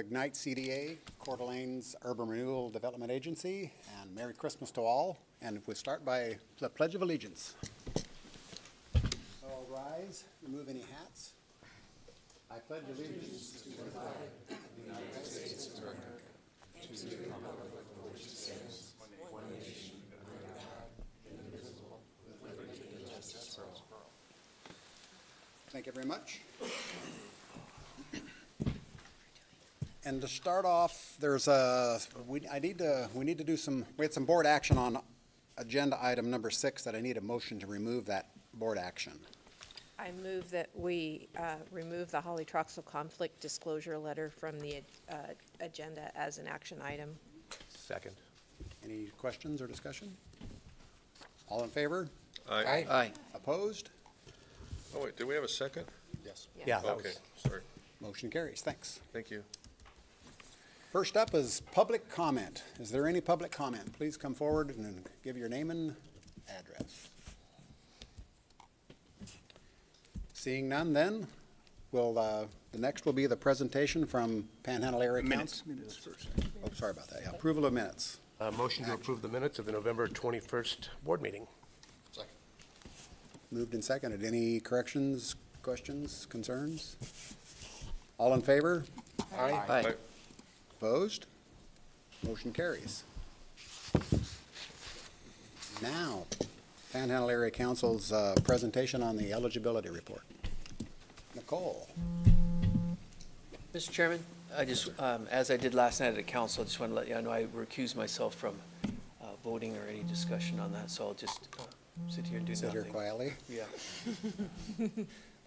Ignite CDA, Coeur d'Alene's Urban Renewal Development Agency, and Merry Christmas to all. And we'll start by the Pledge of Allegiance. So rise, remove any hats. I pledge allegiance to the flag of the United States of America, and to the republic for which it stands, one nation, under God, indivisible, with liberty and justice for all. Thank you very much. And to start off, we need to do some, we had some board action on agenda item number 6 that I need a motion to remove that board action. I move that we remove the Holly Troxel conflict disclosure letter from the agenda as an action item. Second. Any questions or discussion? All in favor? Aye. Aye. Opposed? Oh, wait, did we have a second? Yes. Yeah. Yeah, that Okay, was, sorry. motion carries. Thanks. Thank you. First up is public comment. Is there any public comment? Please come forward and give your name and address. Seeing none, then, the next will be the presentation from Panhandle Area Council. Minutes first. Oh, sorry about that. Yeah, approval of minutes. Motion to approve the minutes of the November 21st board meeting. Second. Moved and seconded. Any corrections, questions, concerns? All in favor? Aye. Aye. Opposed? Motion carries. Now, Panhandle Area Council's presentation on the eligibility report. Nicole. Mr. Chairman, I just, as I did last night at council, I just want to let you know I recuse myself from voting or any discussion on that, so I'll just sit here and do Sit here nothing. quietly. Yeah.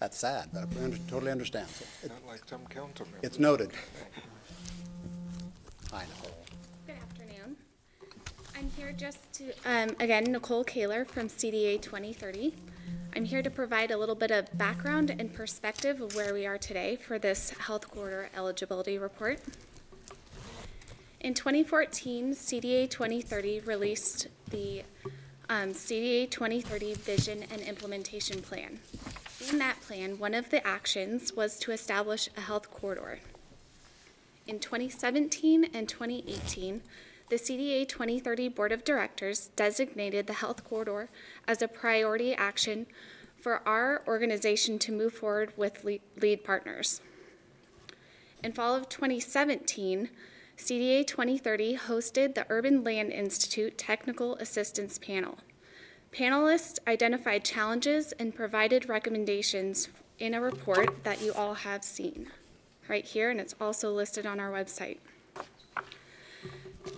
That's sad, but I totally understand. So Not like some council members. it's noted. Hi, Nicole. Good afternoon. I'm here just to, again, Nicole Kaler from CDA 2030. I'm here to provide a little bit of background and perspective of where we are today for this health corridor eligibility report. In 2014, CDA 2030 released the CDA 2030 Vision and Implementation Plan. In that plan, one of the actions was to establish a health corridor. In 2017 and 2018, the CDA 2030 Board of Directors designated the health corridor as a priority action for our organization to move forward with lead partners. In fall of 2017, CDA 2030 hosted the Urban Land Institute Technical Assistance Panel. Panelists identified challenges and provided recommendations in a report that you all have seen right here, and it's also listed on our website.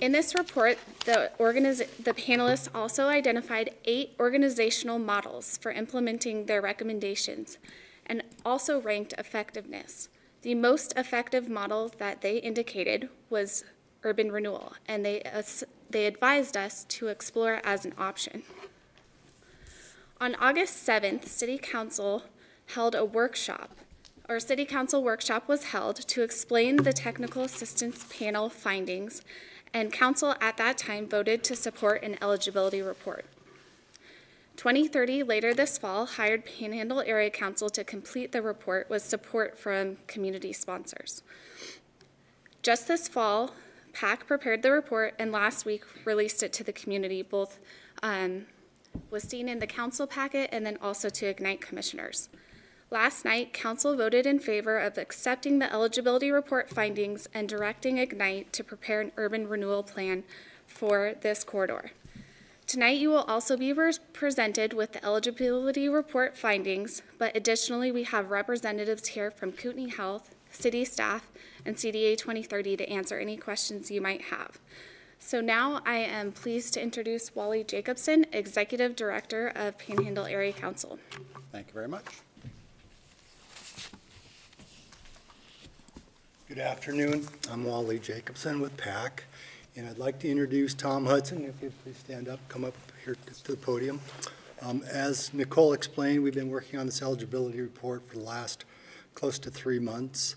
In this report, the panelists also identified 8 organizational models for implementing their recommendations and also ranked effectiveness. The most effective model that they indicated was urban renewal, and they advised us to explore it as an option. On August 7th, City Council held a workshop. Our City Council workshop was held to explain the technical assistance panel findings, and Council at that time voted to support an eligibility report. 2030 later this fall hired Panhandle Area Council to complete the report with support from community sponsors. Just this fall, PAC prepared the report and last week released it to the community. Both was seen in the council packet and then also to Ignite commissioners. Last night, Council voted in favor of accepting the eligibility report findings and directing Ignite to prepare an urban renewal plan for this corridor. Tonight, you will also be presented with the eligibility report findings, but additionally, we have representatives here from Kootenai Health, city staff, and CDA 2030 to answer any questions you might have. So now I am pleased to introduce Wally Jacobson, Executive Director of Panhandle Area Council. Thank you very much. Good afternoon. I'm Wally Jacobson with PAC, and I'd like to introduce Tom Hudson. If you'd please stand up, come up here to the podium. As Nicole explained, we've been working on this eligibility report for the last close to 3 months.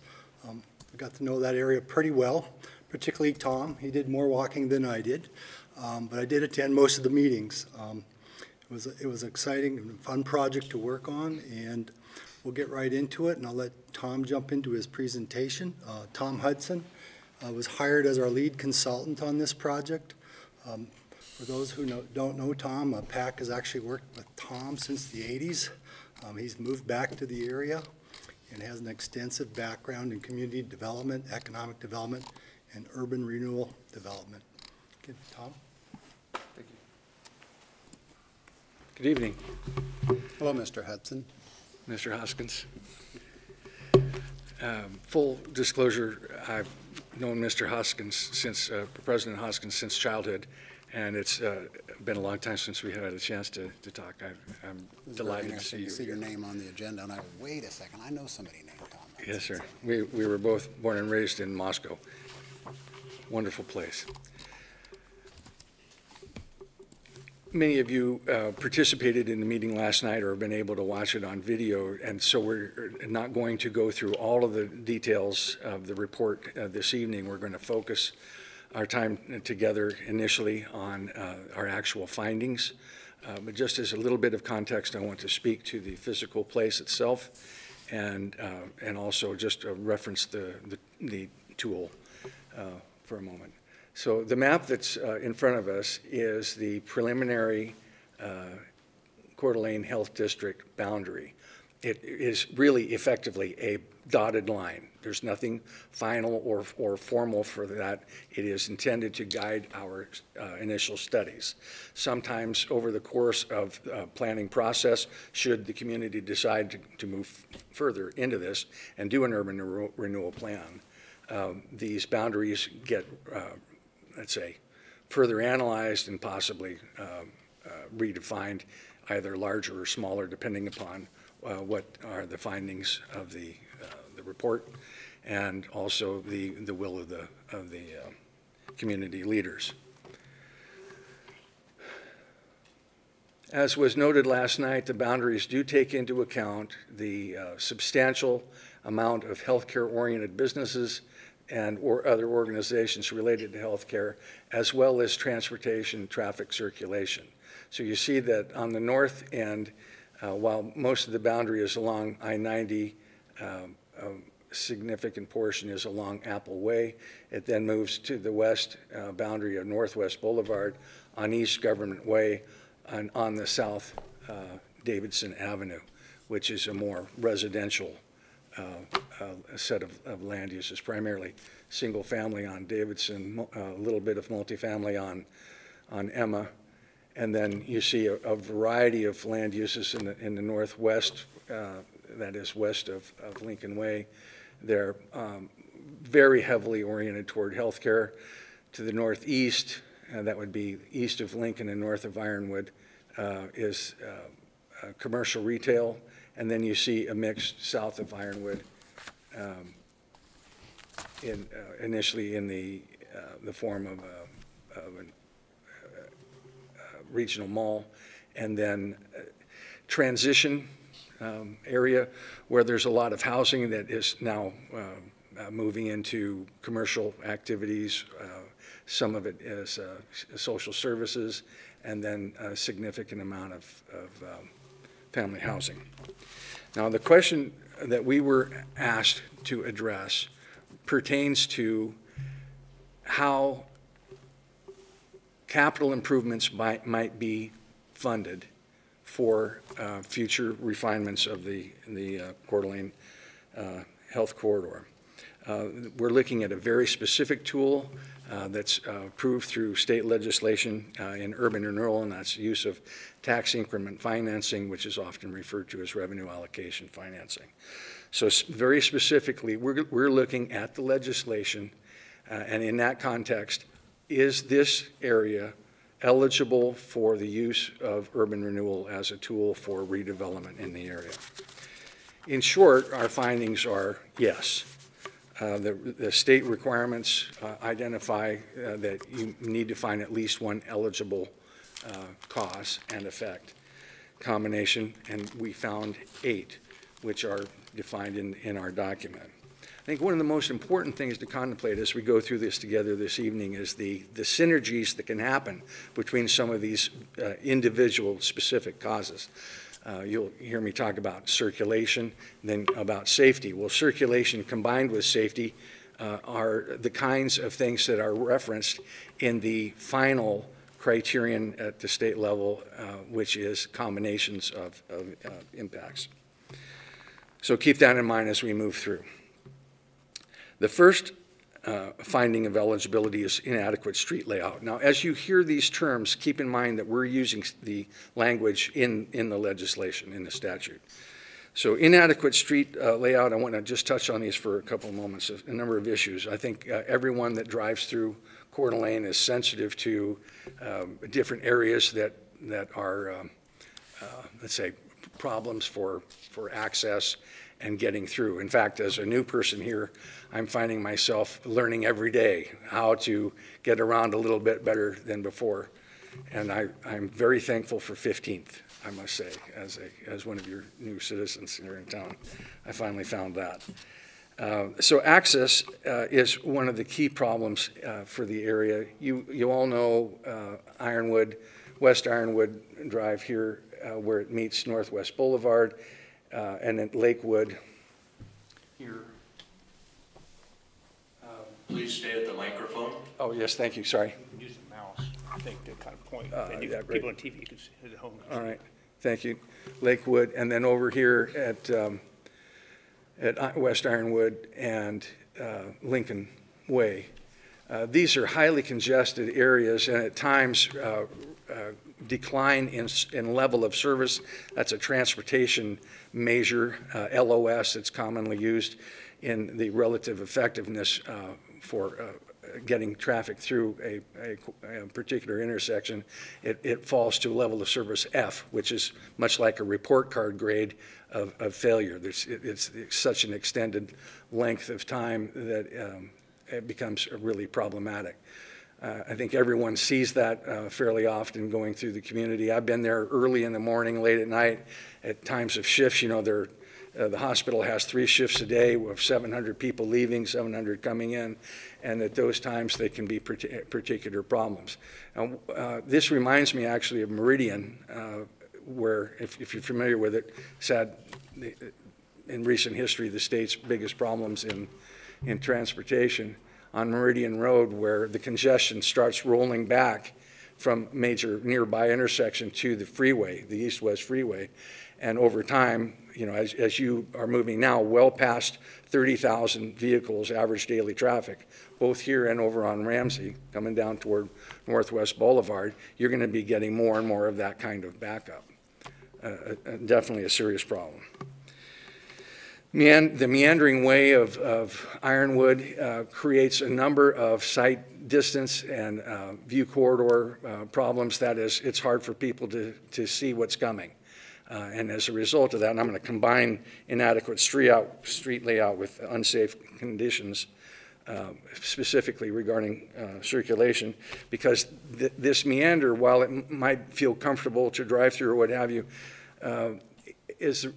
I got to know that area pretty well, particularly Tom. He did more walking than I did, but I did attend most of the meetings. It was an exciting and fun project to work on, and we'll get right into it, and I'll let Tom jump into his presentation. Tom Hudson was hired as our lead consultant on this project. For those who don't know Tom, PAC has actually worked with Tom since the 80s. He's moved back to the area and has an extensive background in community development, economic development, and urban renewal development. Okay, Tom? Thank you. Good evening, Hello, Mr. Hudson. Mr. Hoskins. Full disclosure, I've known Mr. Hoskins since, President Hoskins since childhood, and it's been a long time since we had a chance to talk. I'm It was very delighted to interesting see you. to see your name on the agenda, and I, wait a second, I know somebody named Tom. Yes, sir. We were both born and raised in Moscow. Wonderful place. Many of you participated in the meeting last night or have been able to watch it on video, and so we're not going to go through all of the details of the report this evening. We're going to focus our time together initially on our actual findings. But just as a little bit of context, I want to speak to the physical place itself and also just reference the tool for a moment. So the map that's in front of us is the preliminary Coeur d'Alene Health District boundary. It is really effectively a dotted line. There's nothing final or formal for that. It is intended to guide our initial studies. Sometimes over the course of planning process, should the community decide to move further into this and do an urban renewal plan, these boundaries get let's say, further analyzed and possibly redefined, either larger or smaller, depending upon what are the findings of the report and also the will of the community leaders. As was noted last night, the boundaries do take into account the substantial amount of healthcare-oriented businesses or other organizations related to healthcare, as well as transportation, traffic circulation. So you see that on the north end, while most of the boundary is along I-90, a significant portion is along Apple Way. It then moves to the west boundary of Northwest Boulevard, on East Government Way, and on the south Davidson Avenue, which is a more residential a set of land uses, primarily single family on Davidson, a little bit of multifamily on Emma, and then you see a variety of land uses in the northwest, that is west of Lincoln Way. They're very heavily oriented toward healthcare. To the northeast, that would be east of Lincoln and north of Ironwood, is commercial retail. And then you see a mix south of Ironwood, initially in the form of a regional mall, and then transition area where there's a lot of housing that is now moving into commercial activities. Some of it is social services, and then a significant amount of family housing. Now, the question that we were asked to address pertains to how capital improvements might be funded for future refinements of the Coeur d'Alene Health Corridor. We're looking at a very specific tool that's approved through state legislation in urban renewal, and that's use of tax increment financing, which is often referred to as revenue allocation financing. So very specifically, we're looking at the legislation, and in that context, is this area eligible for the use of urban renewal as a tool for redevelopment in the area? In short, our findings are yes. The state requirements identify that you need to find at least one eligible cause and effect combination, and we found 8, which are defined in our document. I think one of the most important things to contemplate as we go through this together this evening is the synergies that can happen between some of these individual specific causes. You'll hear me talk about circulation, then about safety. Well, circulation combined with safety are the kinds of things that are referenced in the final criterion at the state level, which is combinations of impacts. So keep that in mind as we move through. The first finding of eligibility is inadequate street layout. Now, as you hear these terms, keep in mind that we're using the language in the legislation, in the statute. So inadequate street layout, I want to just touch on these for a couple of moments, a number of issues. I think everyone that drives through Coeur d'Alene is sensitive to different areas that are, let's say, problems for access and getting through. In fact, as a new person here, I'm finding myself learning every day how to get around a little bit better than before. And I'm very thankful for 15th, I must say, as one of your new citizens here in town. I finally found that. So access is one of the key problems for the area. You all know Ironwood, West Ironwood Drive here, where it meets Northwest Boulevard, and at Lakewood here. Please stay at the microphone. Oh, yes, thank you, sorry. Use the mouse, I think, to kind of point. And And yeah, great. people on TV, you can see it at home. All right, thank you. Lakewood, and then over here at West Ironwood and Lincoln Way. These are highly congested areas, and at times decline in level of service. That's a transportation measure, LOS, it's commonly used in the relative effectiveness for getting traffic through a particular intersection. It falls to a level of service F, which is much like a report card grade of failure. It's such an extended length of time that it becomes really problematic. I think everyone sees that fairly often going through the community. I've been there early in the morning, late at night, at times of shifts. You know, the hospital has 3 shifts a day with 700 people leaving, 700 coming in, and at those times they can be particular problems. Now, this reminds me actually of Meridian, where, if you're familiar with it, it's had, in recent history, the state's biggest problems in transportation on Meridian Road, where the congestion starts rolling back from major nearby intersection to the freeway, the east-west freeway. And over time, you know, as you are moving now well past 30,000 vehicles, average daily traffic, both here and over on Ramsey, coming down toward Northwest Boulevard, you're going to be getting more and more of that kind of backup. Definitely a serious problem. The meandering way of Ironwood creates a number of sight distance and view corridor problems. That is, it's hard for people to see what's coming. And as a result of that, and I'm going to combine inadequate street layout with unsafe conditions, specifically regarding circulation, because this meander, while it might feel comfortable to drive through or what have you, is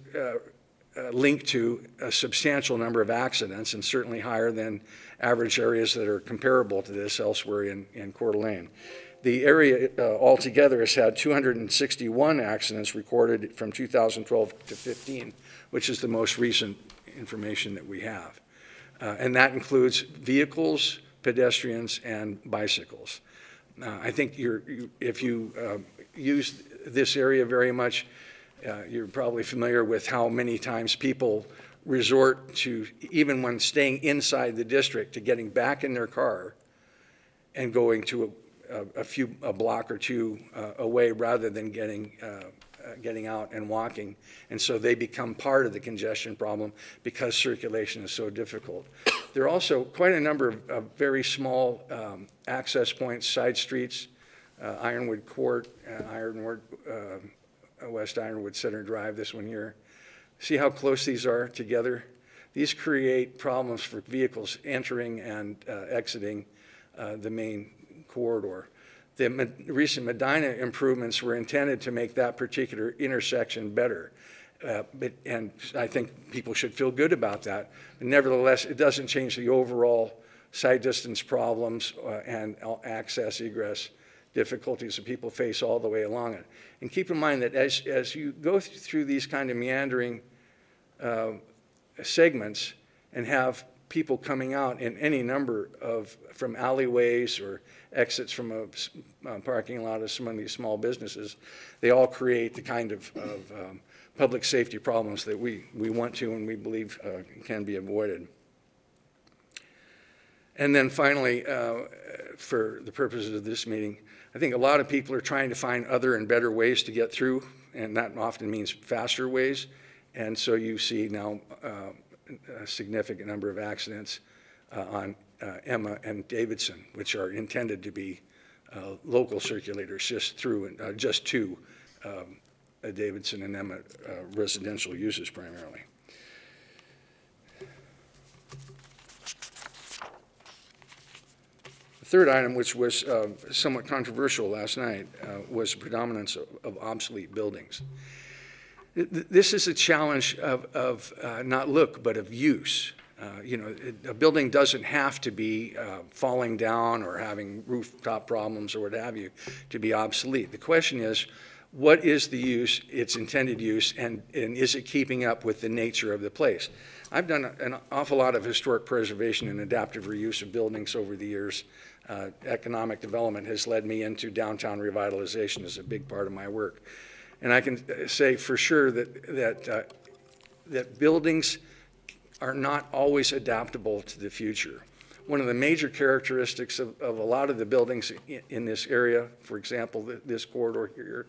linked to a substantial number of accidents, and certainly higher than average areas that are comparable to this elsewhere in Coeur d'Alene. The area altogether has had 261 accidents recorded from 2012 to 15, which is the most recent information that we have. And that includes vehicles, pedestrians, and bicycles. I think if you use this area very much, you're probably familiar with how many times people resort to, even when staying inside the district, to getting back in their car and going to a block or two away rather than getting out and walking. And so they become part of the congestion problem because circulation is so difficult. There are also quite a number of very small access points, side streets, Ironwood Court, Ironwood, West Ironwood Center Drive, this one here. See how close these are together? These create problems for vehicles entering and exiting the main corridor. The recent Medina improvements were intended to make that particular intersection better. And I think people should feel good about that. But nevertheless, it doesn't change the overall side distance problems and access egress difficulties that people face all the way along it. And keep in mind that as you go through these kind of meandering segments and have people coming out in any number of, from alleyways or exits from a parking lot of some of these small businesses. They all create the kind of public safety problems that we want to and we believe can be avoided. And then finally, for the purposes of this meeting, I think a lot of people are trying to find other and better ways to get through, and that often means faster ways. And so you see now a significant number of accidents on Emma and Davidson, which are intended to be local circulators just to Davidson and Emma residential uses primarily. The third item, which was somewhat controversial last night, was the predominance of obsolete buildings. This is a challenge of not look, but of use. You know, a building doesn't have to be falling down or having rooftop problems or what have you to be obsolete. The question is, what is the use, its intended use, and is it keeping up with the nature of the place? I've done an awful lot of historic preservation and adaptive reuse of buildings over the years. Economic development has led me into downtown revitalization as a big part of my work. And I can say for sure that buildings are not always adaptable to the future. One of the major characteristics of a lot of the buildings in this area, for example, this corridor here,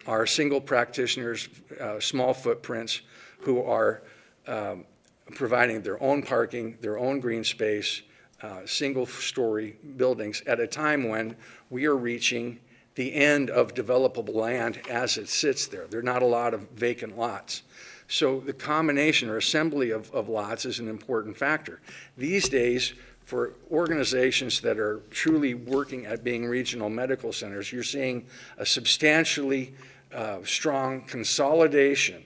are single practitioners, small footprints, who are providing their own parking, their own green space, single-story buildings at a time when we are reaching the end of developable land as it sits there. There are not a lot of vacant lots. So the combination or assembly of lots is an important factor. These days, for organizations that are truly working at being regional medical centers, you're seeing a substantially strong consolidation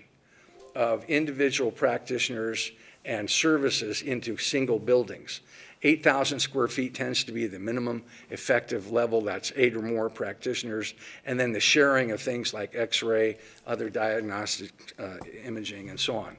of individual practitioners and services into single buildings. 8,000 square feet tends to be the minimum effective level. That's 8 or more practitioners. And then the sharing of things like X-ray, other diagnostic imaging, and so on.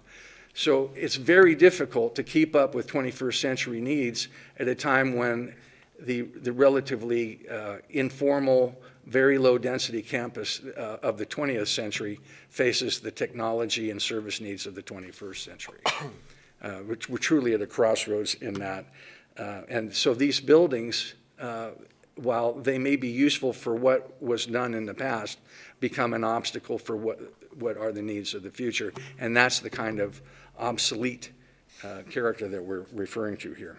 So it's very difficult to keep up with 21st century needs at a time when the relatively informal, very low density campus of the 20th century faces the technology and service needs of the 21st century. Which we're truly at a crossroads in that. And so these buildings, while they may be useful for what was done in the past, become an obstacle for what are the needs of the future. And that's the kind of obsolete character that we're referring to here.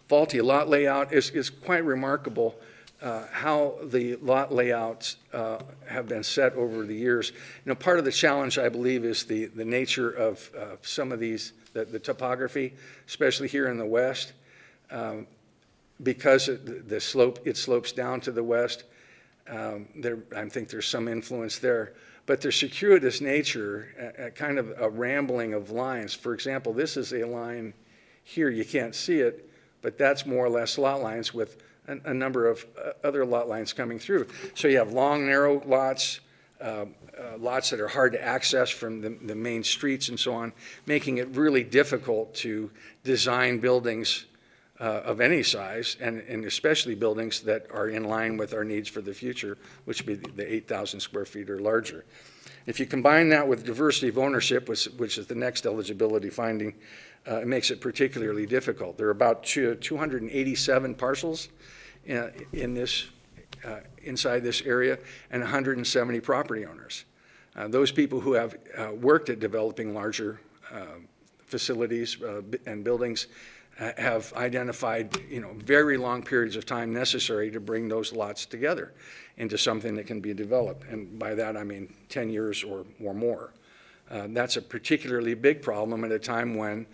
Faulty lot layout is quite remarkable. How the lot layouts have been set over the years. You know, part of the challenge, I believe, is the nature of some of these, the topography, especially here in the west, because it slopes down to the west. I think there's some influence there. But their circuitous nature, kind of a rambling of lines. For example, this is a line here. You can't see it, but that's more or less lot lines with a number of other lot lines coming through. So you have long, narrow lots, lots that are hard to access from the main streets and so on, making it really difficult to design buildings of any size, and especially buildings that are in line with our needs for the future, which would be the 8,000 square feet or larger. If you combine that with diversity of ownership, which is the next eligibility finding, it makes it particularly difficult. There are about 287 parcels inside this area, and 170 property owners. Those people who have worked at developing larger facilities and buildings have identified, very long periods of time necessary to bring those lots together into something that can be developed. And by that, I mean 10 years or more. That's a particularly big problem at a time when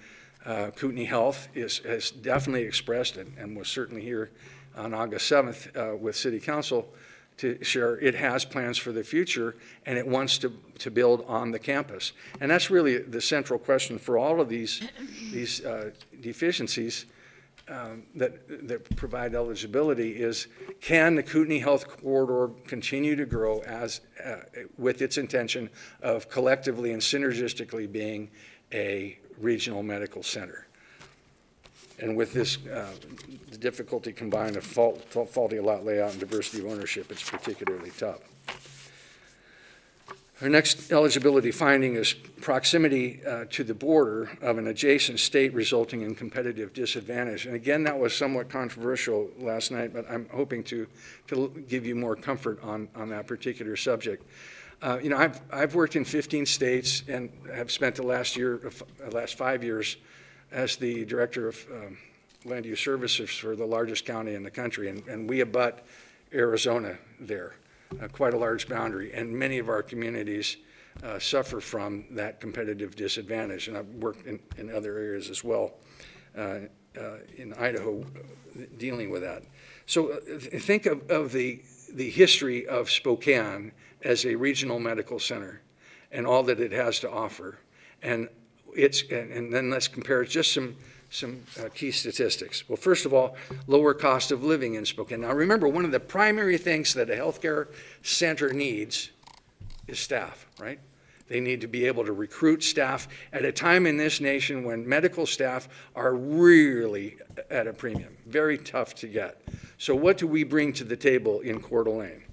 Kootenai Health has definitely expressed it, and was certainly here on August 7th with City Council to share it has plans for the future, and it wants to build on the campus. And that's really the central question for all of these deficiencies that provide eligibility is, can the Kootenai Health Corridor continue to grow as with its intention of collectively and synergistically being a regional medical center? And with this, the difficulty combined of faulty lot layout and diversity of ownership, it's particularly tough. Our next eligibility finding is proximity to the border of an adjacent state resulting in competitive disadvantage. And again, that was somewhat controversial last night, but I'm hoping to give you more comfort on that particular subject. You know, I've worked in 15 states and have spent the last 5 years as the director of land use services for the largest county in the country, and we abut Arizona there. Quite a large boundary, and many of our communities suffer from that competitive disadvantage. And I've worked in other areas as well in Idaho dealing with that. So think of the history of Spokane as a regional medical center and all that it has to offer. And then let's compare just some key statistics. Well, first of all, lower cost of living in Spokane. Now remember, one of the primary things that a healthcare center needs is staff, right? They need to be able to recruit staff at a time in this nation when medical staff are really at a premium, very tough to get. So what do we bring to the table in Coeur d'Alene?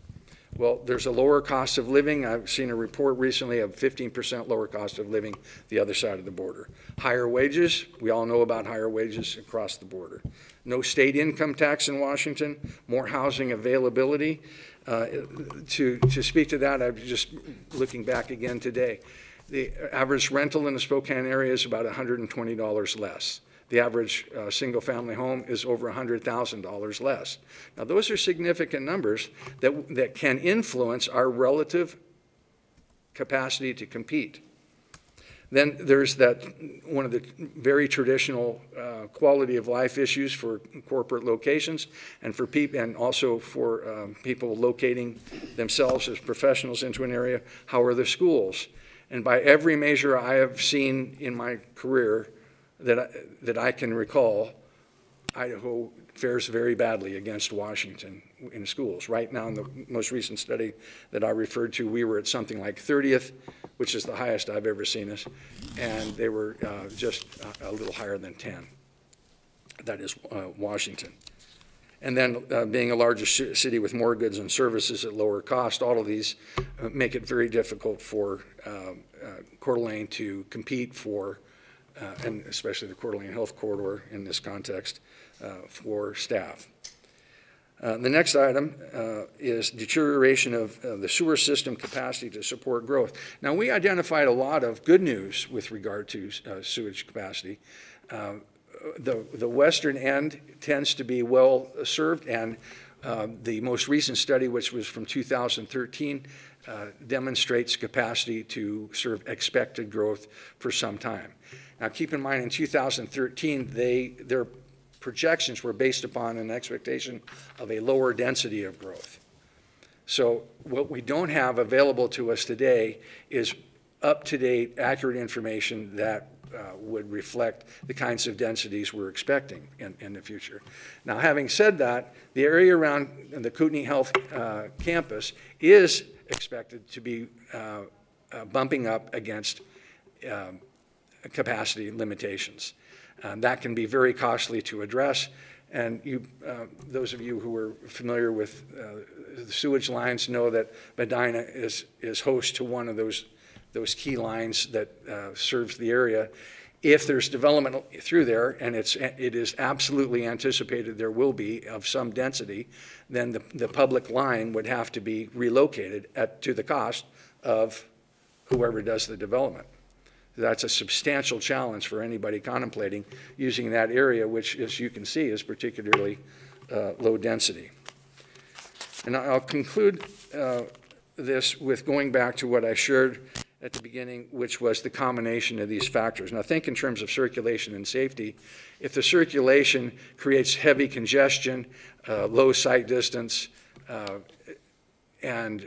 Well, there's a lower cost of living. I've seen a report recently of 15% lower cost of living the other side of the border. Higher wages, we all know about higher wages across the border. No state income tax in Washington, more housing availability. To speak to that, I'm just looking back again today. The average rental in the Spokane area is about $120 less. The average single-family home is over $100,000 less. Now, those are significant numbers that can influence our relative capacity to compete. Then there's that one of the very traditional quality of life issues for corporate locations and for people, and also for people locating themselves as professionals into an area. How are the schools? And by every measure I have seen in my career that I can recall, Idaho fares very badly against Washington in schools. Right now, in the most recent study that I referred to, we were at something like 30th, which is the highest I've ever seen us, and they were just a little higher than 10. That is Washington. And then being a larger city with more goods and services at lower cost, all of these make it very difficult for Coeur d'Alene to compete for and especially the Coeur d'Alene Health Corridor in this context, for staff. The next item is deterioration of the sewer system capacity to support growth. Now, we identified a lot of good news with regard to sewage capacity. The western end tends to be well served, and the most recent study, which was from 2013, demonstrates capacity to serve expected growth for some time. Now, keep in mind, in 2013, their projections were based upon an expectation of a lower density of growth. So what we don't have available to us today is up-to-date, accurate information that would reflect the kinds of densities we're expecting in the future. Now, having said that, the area around the Kootenai Health campus is expected to be bumping up against capacity limitations. That can be very costly to address, and those of you who are familiar with the sewage lines know that Medina is host to one of those key lines that serves the area. If there's development through there, and it is absolutely anticipated there will be of some density, then the public line would have to be relocated to the cost of whoever does the development. That's a substantial challenge for anybody contemplating using that area, which, as you can see, is particularly low density. And I'll conclude this with going back to what I shared at the beginning, which was the combination of these factors. Now, think in terms of circulation and safety. If the circulation creates heavy congestion, low sight distance, and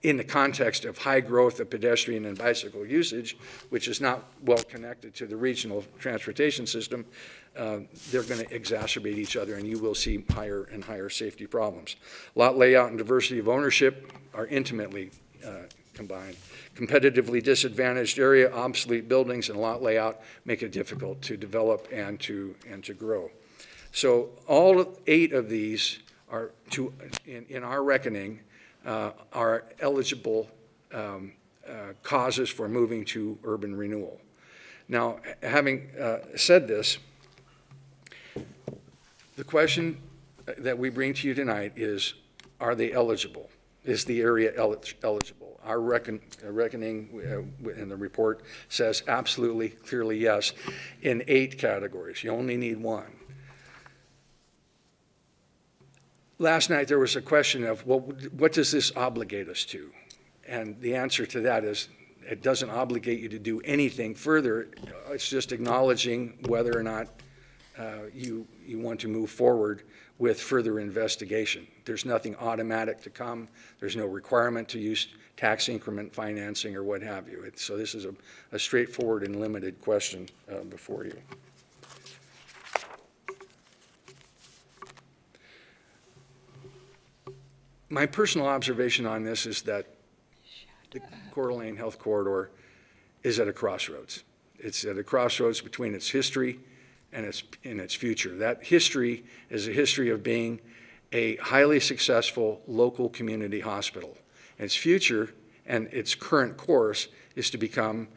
in the context of high growth of pedestrian and bicycle usage, which is not well connected to the regional transportation system, they're going to exacerbate each other, and you will see higher and higher safety problems. Lot layout and diversity of ownership are intimately combined. Competitively disadvantaged area, obsolete buildings, and lot layout make it difficult to develop and to grow. So all 8 of these are, in our reckoning, are eligible causes for moving to urban renewal. Now, having said this, the question that we bring to you tonight is, are they eligible? Is the area eligible? Our reckoning in the report says absolutely, clearly yes, in 8 categories. You only need 1. Last night there was a question of, well, what does this obligate us to? And the answer to that is, it doesn't obligate you to do anything further. It's just acknowledging whether or not you want to move forward with further investigation. There's nothing automatic to come. There's no requirement to use tax increment financing or what have you. So this is a straightforward and limited question before you. My personal observation on this is that the Coeur d'Alene Health Corridor is at a crossroads. It's at a crossroads between its history and its future. That history is a history of being a highly successful local community hospital. And its future and its current course is to become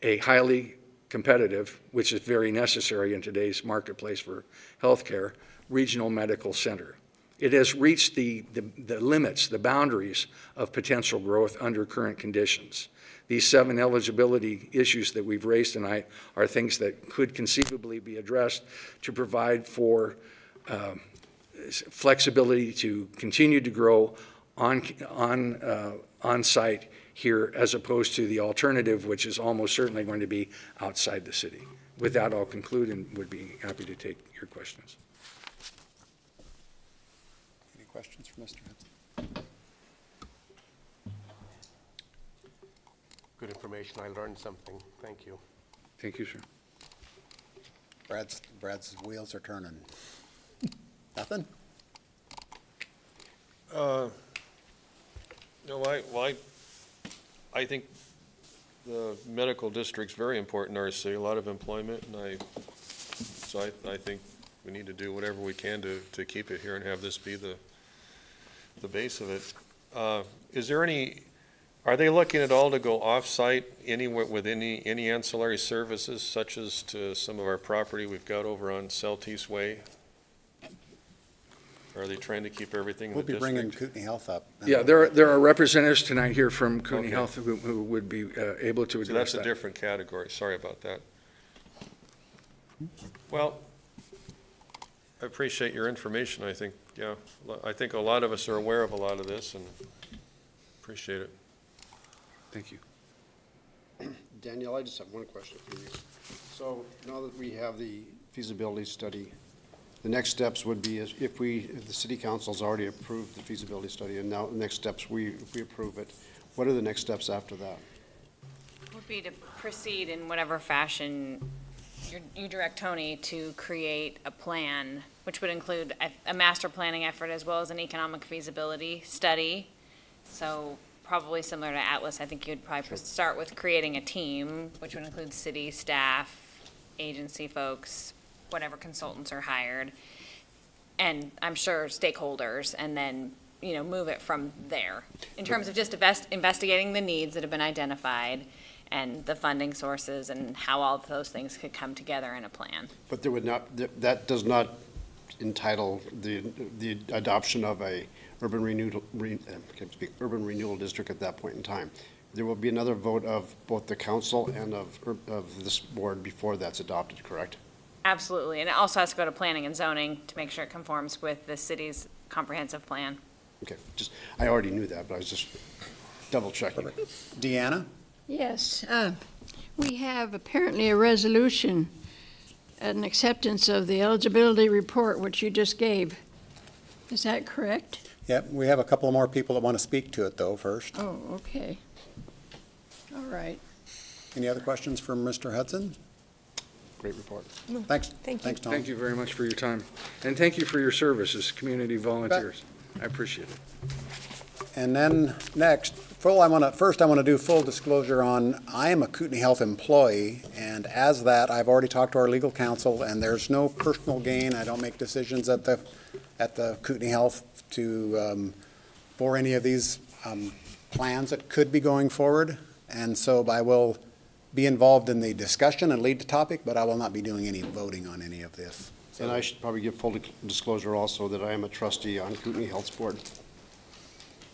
a highly competitive, which is very necessary in today's marketplace for healthcare, regional medical center. It has reached the limits, the boundaries of potential growth under current conditions. These 7 eligibility issues that we've raised tonight are things that could conceivably be addressed to provide for flexibility to continue to grow on site here, as opposed to the alternative, which is almost certainly going to be outside the city. With that, I'll conclude and would be happy to take your questions. Any questions for Mr. Hudson? Good information. I learned something. Thank you. Thank you, sir. Brad's wheels are turning. Nothing? No, I think the medical district's very important in our city, a lot of employment, and so I think we need to do whatever we can to keep it here and have this be the base of it. Is there are they looking at all to go off-site anywhere with any ancillary services, such as to some of our property we've got over on Celtice Way? Or are they trying to keep everything in the We'll be district? bringing Kootenai Health up. Yeah, there are representatives tonight here from Kootenai Okay. Health who would be able to address So that's that. a different category, sorry about that. Well, I appreciate your information, I think, yeah, I think a lot of us are aware of a lot of this, and appreciate it. Thank you. Danielle, I just have one question for you. So now that we have the feasibility study, the next steps would be if the city council's already approved the feasibility study, and now the next steps, if we approve it, what are the next steps after that? Would be to proceed in whatever fashion you direct Tony to create a plan, which would include a master planning effort as well as an economic feasibility study. So probably similar to Atlas, I think you'd probably start with creating a team, which would include city staff, agency folks, whatever consultants are hired, and I'm sure stakeholders, and then, move it from there. In terms of just investigating the needs that have been identified and the funding sources and how all of those things could come together in a plan. But that does not entitle the adoption of a urban renewal district at that point in time. There will be another vote of both the council and of this board before that's adopted, correct? Absolutely, and it also has to go to planning and zoning to make sure it conforms with the city's comprehensive plan. Okay, I already knew that, but I was just double checking. Deanna? Yes, we have apparently a resolution, an acceptance of the eligibility report, which you just gave. Is that correct? Yep, we have a couple more people that want to speak to it, though, first. Oh, okay. All right. Any other questions for Mr. Hudson? Great report. Thanks. Thank you. Thanks, Tom. Thank you very much for your time. And thank you for your service as community volunteers. I appreciate it. and then next, first I want to do full disclosure on, I am a Kootenai Health employee, and as that, I've already talked to our legal counsel, and there's no personal gain. I don't make decisions at the Kootenai Health for any of these plans that could be going forward. And so I will be involved in the discussion and lead the topic, but I will not be doing any voting on any of this. And I should probably give full disclosure also that I am a trustee on Kootenai Health's board.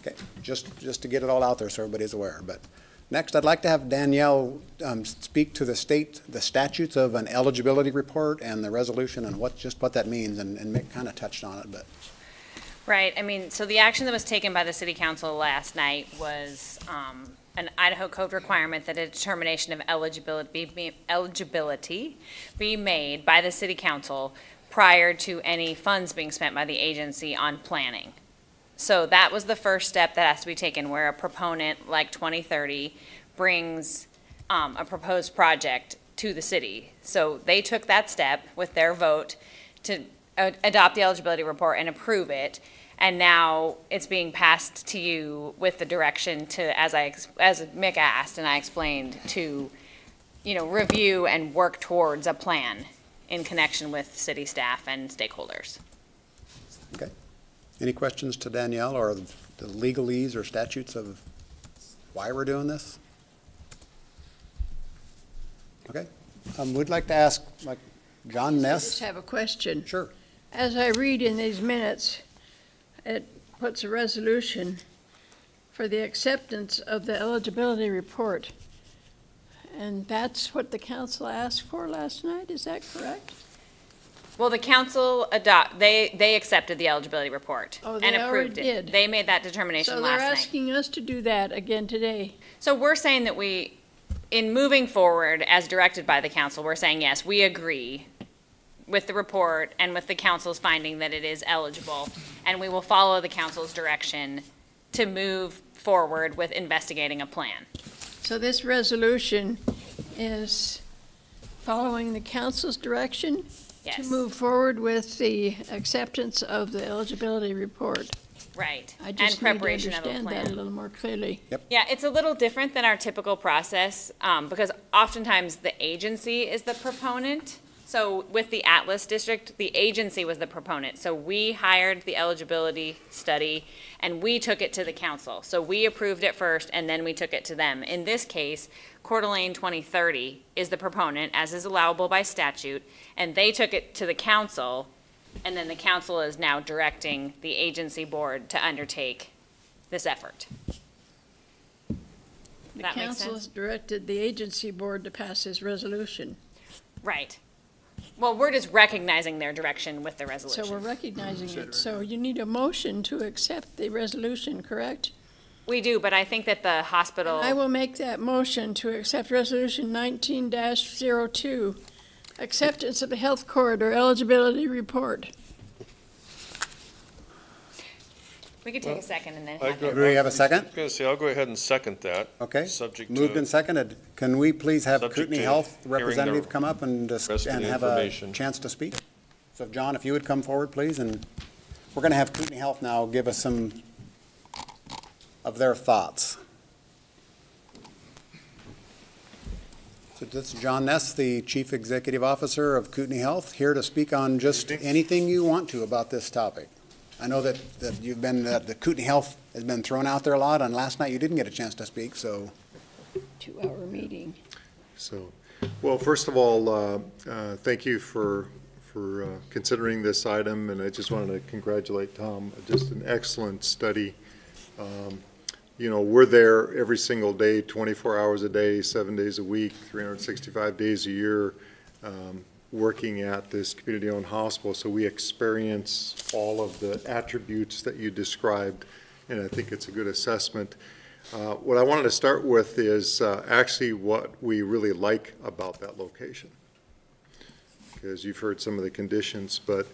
Okay, just to get it all out there so everybody's aware. But next, I'd like to have Danielle speak to the statutes of an eligibility report and the resolution and what that means, and Mick kind of touched on it, but. Right, I mean, so the action that was taken by the city council last night was an Idaho code requirement that a determination of eligibility be made by the city council prior to any funds being spent by the agency on planning. So that was the first step that has to be taken, where a proponent like 2030 brings a proposed project to the city. So they took that step with their vote to adopt the eligibility report and approve it. And now it's being passed to you with the direction to, as Mick asked and I explained, to, review and work towards a plan in connection with city staff and stakeholders. Okay. Any questions to Danielle or the legalese or statutes of why we're doing this? Okay. We'd like to ask, John Ness. I just have a question. Sure. As I read in these minutes, it puts a resolution for the acceptance of the eligibility report. And that's what the council asked for last night, is that correct? Well, the council they accepted the eligibility report Oh, and they approved already it. did. They made that determination So last they're night. asking us to do that again today. So we're saying that in moving forward as directed by the council, we're saying, yes, we agree with the report and with the council's finding that it is eligible, and we will follow the council's direction to move forward with investigating a plan. So this resolution is following the council's direction Yes. to move forward with the acceptance of the eligibility report. Right. I just and preparation need to of a understand plan. that a little more clearly. Yeah, it's a little different than our typical process because oftentimes the agency is the proponent. So with the Atlas District, the agency was the proponent. So we hired the eligibility study and we took it to the council. So we approved it first and then we took it to them. In this case, Coeur d'Alene 2030 is the proponent, as is allowable by statute, and they took it to the council, and then the council is now directing the agency board to undertake this effort. The That makes council has sense? directed the agency board to pass this resolution. Right. Well, we're just recognizing their direction with the resolution. So we're recognizing it. So you need a motion to accept the resolution, correct? We do, but I think that the hospital. I will make that motion to accept Resolution 19-02, acceptance of the health corridor eligibility report. We could take a second and then. Do we have a second? I was gonna say, I'll go ahead and second that. Okay. Subject Moved to and seconded. Can we please have Subject Kootenai to Health hearing the representative come up and rest of the have a information. chance to speak? So John, if you would come forward, please, and we're going to have Kootenai Health now give us some of their thoughts. So this is John Ness, the Chief Executive Officer of Kootenai Health, here to speak on just anything you want to about this topic. I know that you've been, the Kootenai Health has been thrown out there a lot, and last night you didn't get a chance to speak, so. 2-hour meeting. So, well, first of all, thank you for considering this item, and I just wanted to congratulate Tom. Just an excellent study. You know, we're there every single day, 24 hours a day, 7 days a week, 365 days a year, working at this community-owned hospital, so we experience all of the attributes that you described, and I think it's a good assessment. What I wanted to start with is actually what we really like about that location, because you've heard some of the conditions, but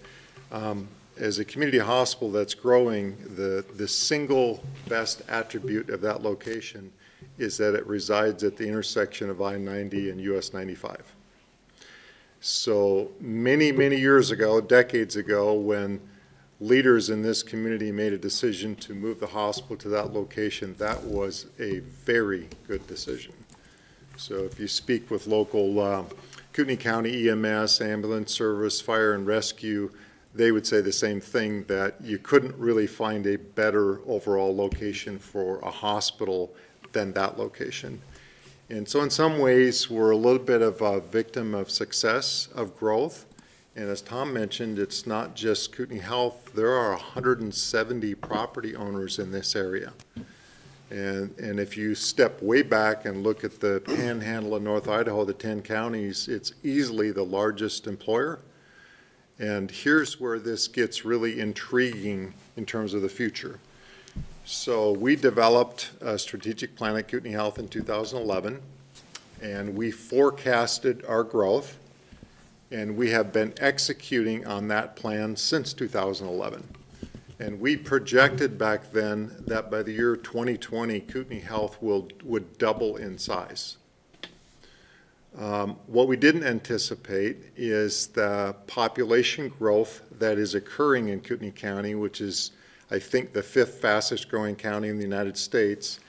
as a community hospital that's growing, the single best attribute of that location is that it resides at the intersection of I-90 and US 95. So many, many years ago, decades ago, when leaders in this community made a decision to move the hospital to that location, that was a very good decision. So if you speak with local Kootenai County EMS, ambulance service, fire and rescue, they would say the same thing, that you couldn't really find a better overall location for a hospital than that location. And so in some ways, we're a little bit of a victim of success, of growth. And as Tom mentioned, it's not just Kootenai Health. There are 170 property owners in this area. And if you step way back and look at the panhandle of North Idaho, the 10 counties, it's easily the largest employer. And here's where this gets really intriguing in terms of the future. So we developed a strategic plan at Kootenai Health in 2011, and we forecasted our growth, and we have been executing on that plan since 2011. And we projected back then that by the year 2020, Kootenai Health would double in size. What we didn't anticipate is the population growth that is occurring in Kootenai County, which is, I think, the 5th fastest growing county in the United States,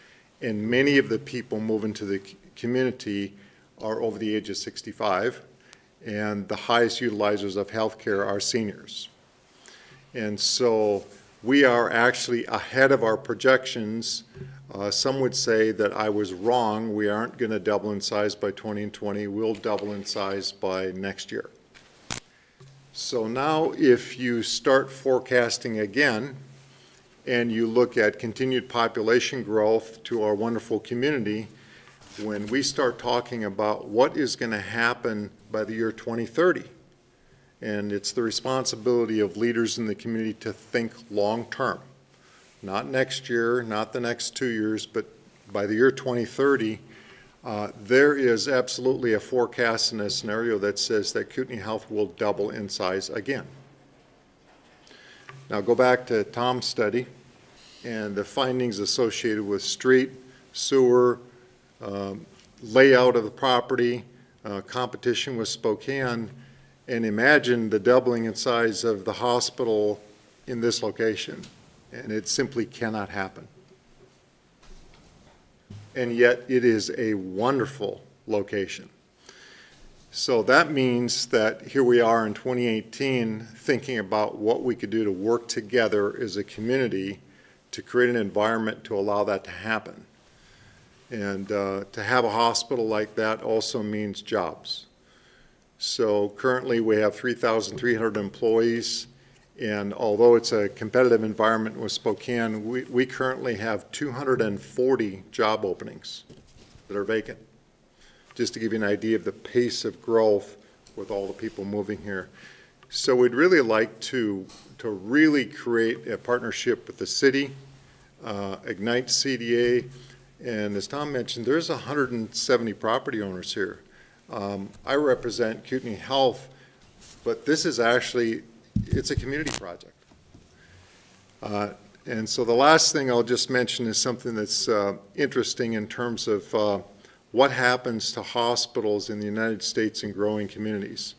and many of the people moving to the community are over the age of 65, and the highest utilizers of healthcare are seniors. And so we are actually ahead of our projections. Some would say that I was wrong. We aren't going to double in size by 2020. We'll double in size by next year. So now if you start forecasting again, and you look at continued population growth to our wonderful community, when we start talking about what is going to happen by the year 2030, and it's the responsibility of leaders in the community to think long-term, not next year, not the next 2 years, but by the year 2030, there is absolutely a forecast and a scenario that says that Kootenai Health will double in size again. Now go back to Tom's study and the findings associated with street, sewer, layout of the property, competition with Spokane, and imagine the doubling in size of the hospital in this location. And it simply cannot happen. And yet it is a wonderful location. So that means that here we are in 2018 thinking about what we could do to work together as a community to create an environment to allow that to happen. And to have a hospital like that also means jobs. So currently we have 3,300 employees, and although it's a competitive environment with Spokane, we currently have 240 job openings that are vacant, just to give you an idea of the pace of growth with all the people moving here. So we'd really like to really create a partnership with the city, Ignite CDA, and as Tom mentioned, there's 170 property owners here. I represent Kootenai Health, but this is actually, it's a community project. And so the last thing I'll just mention is something that's interesting in terms of what happens to hospitals in the United States and growing communities.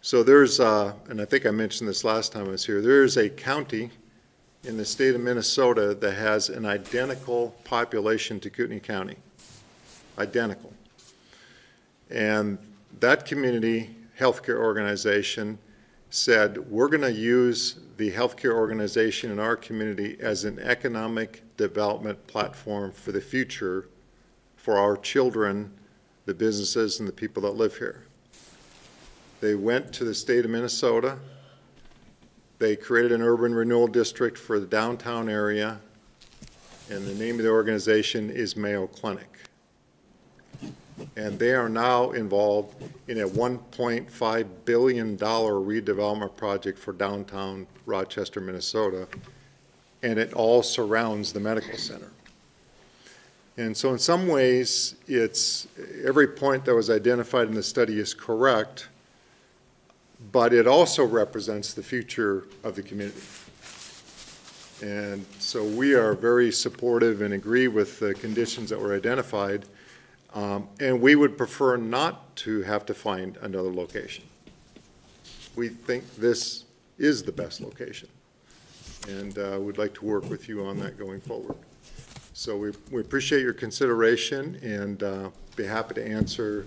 So there's, and I think I mentioned this last time I was here, there's a county in the state of Minnesota that has an identical population to Kootenai County, identical. And that community healthcare organization said, we're going to use the healthcare organization in our community as an economic development platform for the future for our children, the businesses, and the people that live here. They went to the state of Minnesota. They created an urban renewal district for the downtown area, and the name of the organization is Mayo Clinic. And they are now involved in a $1.5 billion redevelopment project for downtown Rochester, Minnesota, and it all surrounds the medical center. And so in some ways, it's, every point that was identified in the study is correct, but it also represents the future of the community. And so we are very supportive and agree with the conditions that were identified. And we would prefer not to have to find another location. We think this is the best location. and we'd like to work with you on that going forward. So we appreciate your consideration and be happy to answer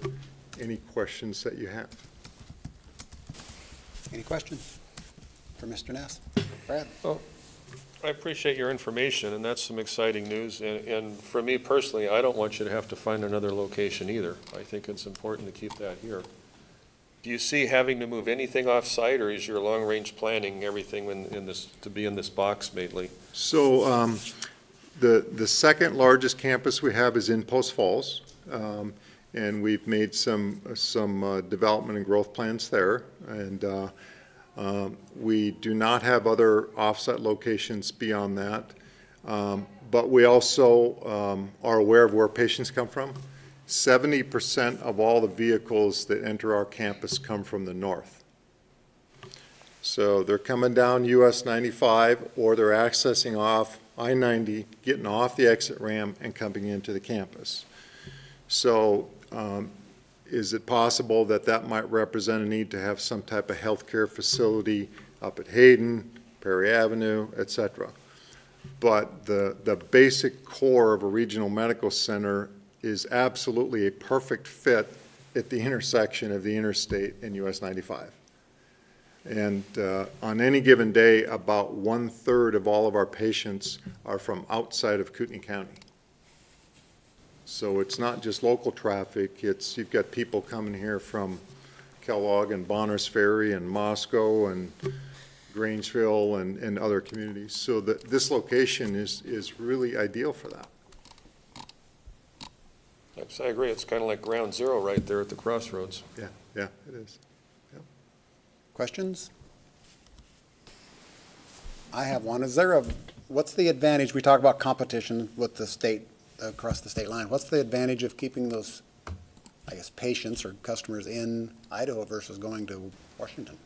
any questions that you have. Any questions for Mr. Ness? Brad? Well, I appreciate your information, and that's some exciting news. And for me personally, I don't want you to have to find another location either. I think it's important to keep that here. Do you see having to move anything off-site, or is your long-range planning everything in this, to be in this box mainly? So the second largest campus we have is in Post Falls, and we've made some development and growth plans there. And we do not have other off-site locations beyond that. But we also are aware of where patients come from. 70% of all the vehicles that enter our campus come from the north. So they're coming down US 95, or they're accessing off I-90, getting off the exit ramp and coming into the campus. So is it possible that that might represent a need to have some type of healthcare facility up at Hayden, Perry Avenue, et cetera? But the basic core of a regional medical center is absolutely a perfect fit at the intersection of the interstate and US 95. And on any given day, about 1/3 of all of our patients are from outside of Kootenai County. So it's not just local traffic, you've got people coming here from Kellogg and Bonners Ferry and Moscow and Grangeville and other communities. So this location is really ideal for that. I agree. It's kind of like ground zero right there at the crossroads. Yeah, it is. Yep. Questions? I have one. What's the advantage, we talk about competition with the state, across the state line. What's the advantage of keeping those, I guess, patients or customers in Idaho versus going to Washington?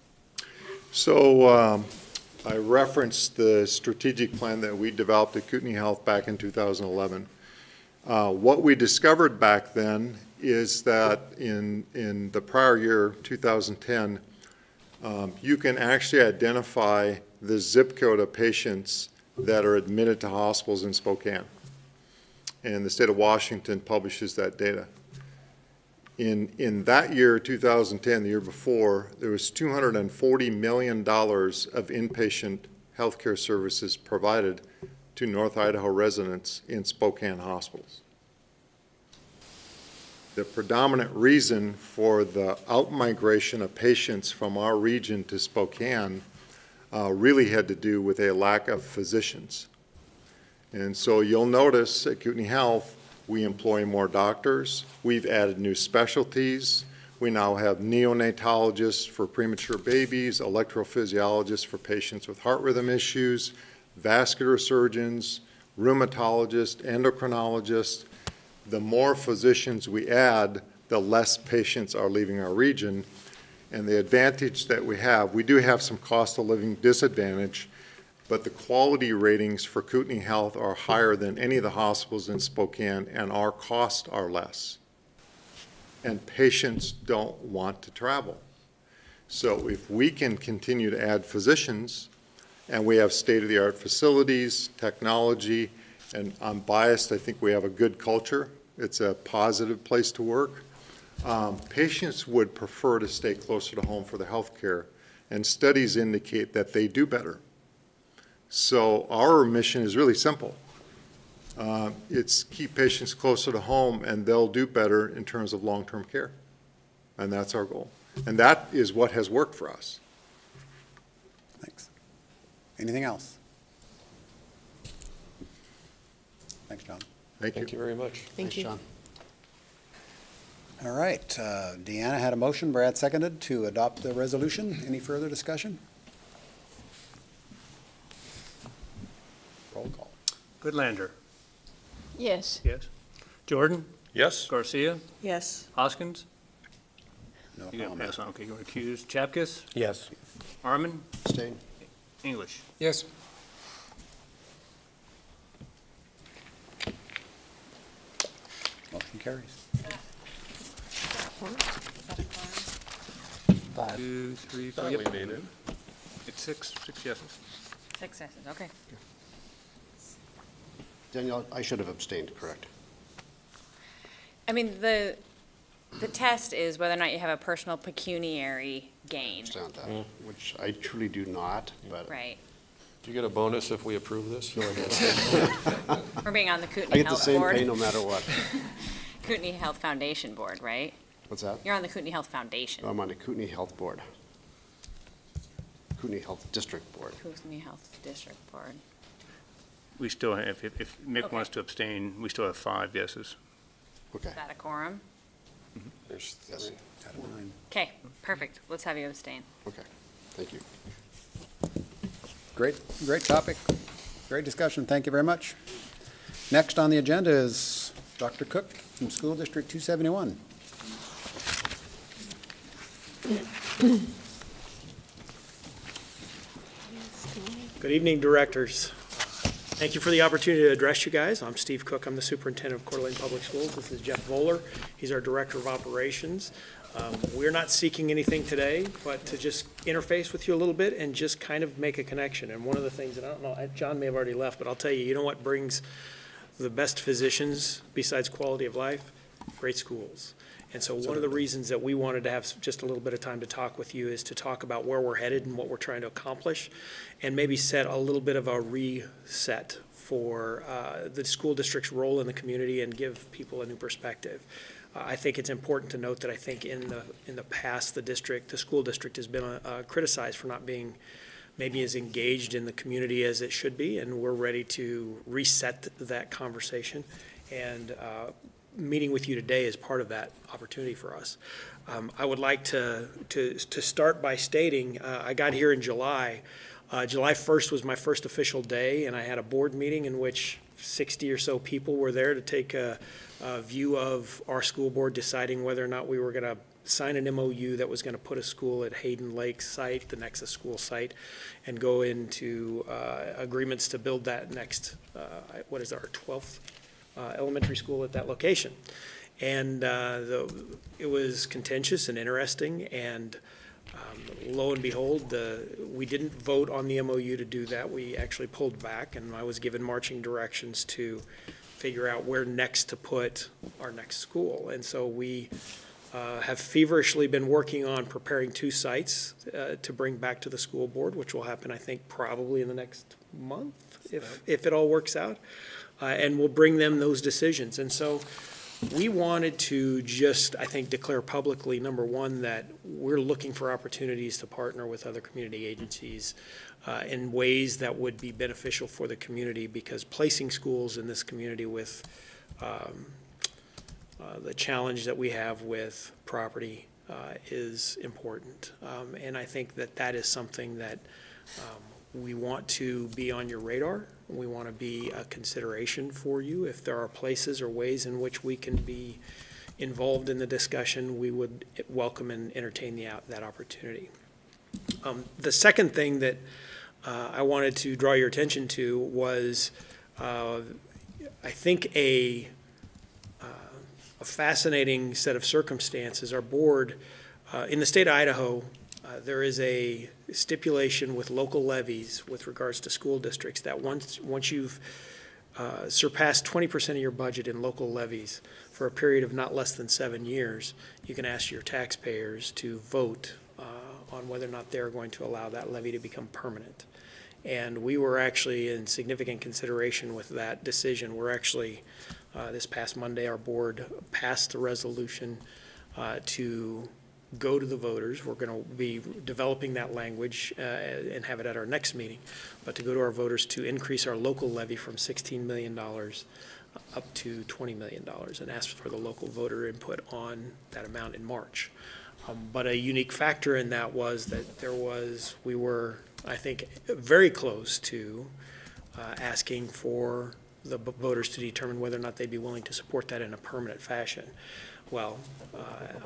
So I referenced the strategic plan that we developed at Kootenai Health back in 2011. What we discovered back then is that in the prior year, 2010, you can actually identify the zip code of patients that are admitted to hospitals in Spokane. And the state of Washington publishes that data. In that year, 2010, the year before, there was $240 million of inpatient healthcare services provided to North Idaho residents in Spokane hospitals. The predominant reason for the outmigration of patients from our region to Spokane really had to do with a lack of physicians. And so you'll notice at Kootenai Health, we employ more doctors. We've added new specialties. We now have neonatologists for premature babies, electrophysiologists for patients with heart rhythm issues, vascular surgeons, rheumatologists, endocrinologists. The more physicians we add, the less patients are leaving our region. And the advantage that we do have some cost of living disadvantage, but the quality ratings for Kootenai Health are higher than any of the hospitals in Spokane, and our costs are less. And patients don't want to travel. So if we can continue to add physicians, and we have state-of-the-art facilities, technology, and I'm biased, I think we have a good culture. It's a positive place to work. Patients would prefer to stay closer to home for the health care, and studies indicate that they do better. So our mission is really simple. It's keep patients closer to home, and they'll do better in terms of long-term care. And that's our goal. And that is what has worked for us. Thanks. Anything else? Thanks, John. Thank you very much. Thank you. John. All right, Deanna had a motion, Brad seconded to adopt the resolution. Any further discussion? Roll call. Goodlander. Yes. Yes. Jordan. Yes? Garcia. Yes. Hoskins. No You got to comment. pass on. Okay, you're accused. Chapkus. Yes. Arman. Abstain. English. Yes. Motion carries. 5. 2, 3, 4. Thought Yep. we made it. It's six yeses. 6 yeses, okay. Danielle, I should have abstained, correct? I mean, the test is whether or not you have a personal pecuniary gain. Understand that, which I truly do not, but. Right. Do you get a bonus if we approve this? We're being on the I Kootenai get the Health same Board. pay no matter what. Kootenai Health Foundation Board, right? What's that? You're on the Kootenai Health Foundation. I'm on the Kootenai Health Board. Kootenai Health District Board. Kootenai Health District Board. We still have, if Mick Okay. wants to abstain, we still have 5 yeses. Okay. Is that a quorum? There's Yes. 3. Out of 9. Okay, perfect. Let's have you abstain. Okay, thank you. Great topic, great discussion, thank you very much. Next on the agenda is Dr. Cook from School District 271. Good evening, directors. Thank you for the opportunity to address you guys. I'm Steve Cook. I'm the superintendent of Coeur d'Alene Public Schools. This is Jeff Voller. He's our director of operations. We're not seeking anything today, but to just interface with you a little bit and just kind of make a connection. And one of the things, and I don't know, John may have already left, but I'll tell you, you know what brings the best physicians besides quality of life? Great schools. And so one of the reasons that we wanted to have just a little bit of time to talk with you is to talk about where we're headed and what we're trying to accomplish, and maybe set a little bit of a reset for the school district's role in the community and give people a new perspective. I think it's important to note that I think in the past, the school district has been criticized for not being maybe as engaged in the community as it should be, and we're ready to reset that conversation. And meeting with you today is part of that opportunity for us. I would like to start by stating, I got here in July. July 1st was my first official day, and I had a board meeting in which 60 or so people were there to take a view of our school board deciding whether or not we were going to sign an MOU that was going to put a school at Hayden Lake site, the Nexus School site, and go into agreements to build that next, what is our 12th elementary school at that location. And it was contentious and interesting, and lo and behold, we didn't vote on the MOU to do that. We actually pulled back, and I was given marching directions to figure out where next to put our next school. And so we have feverishly been working on preparing 2 sites to bring back to the school board, which will happen, I think, probably in the next month, if it all works out. And we'll bring them those decisions. And so we wanted to just, I think, declare publicly, number one, that we're looking for opportunities to partner with other community agencies in ways that would be beneficial for the community, because placing schools in this community with the challenge that we have with property is important. And I think that that is something that we want to be on your radar. We want to be a consideration for you. If there are places or ways in which we can be involved in the discussion, we would welcome and entertain that opportunity. The second thing that I wanted to draw your attention to was, I think, a fascinating set of circumstances. Our board, in the state of Idaho, there is a stipulation with local levies with regards to school districts that once you've surpassed 20% of your budget in local levies for a period of not less than 7 years, you can ask your taxpayers to vote on whether or not they're going to allow that levy to become permanent. And we were actually in significant consideration with that decision. We're actually, this past Monday, our board passed a resolution to go to the voters. We're going to be developing that language and have it at our next meeting, but to go to our voters to increase our local levy from $16 million up to $20 million and ask for the local voter input on that amount in March. But a unique factor in that was that we were, I think, very close to asking for the voters to determine whether or not they'd be willing to support that in a permanent fashion. Well,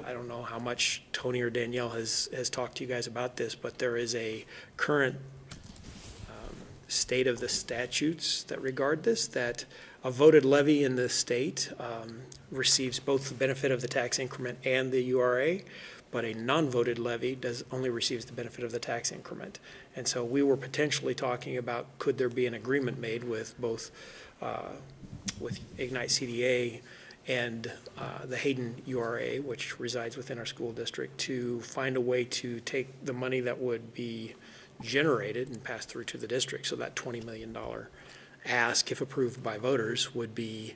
I don't know how much Tony or Danielle has talked to you guys about this, but there is a current state of the statutes that regard this, that a voted levy in the state receives both the benefit of the tax increment and the URA, but a non-voted levy only receives the benefit of the tax increment. And so we were potentially talking about, could there be an agreement made with both, with Ignite CDA and the Hayden URA, which resides within our school district, to find a way to take the money that would be generated and passed through to the district. So that $20 million ask, if approved by voters, would be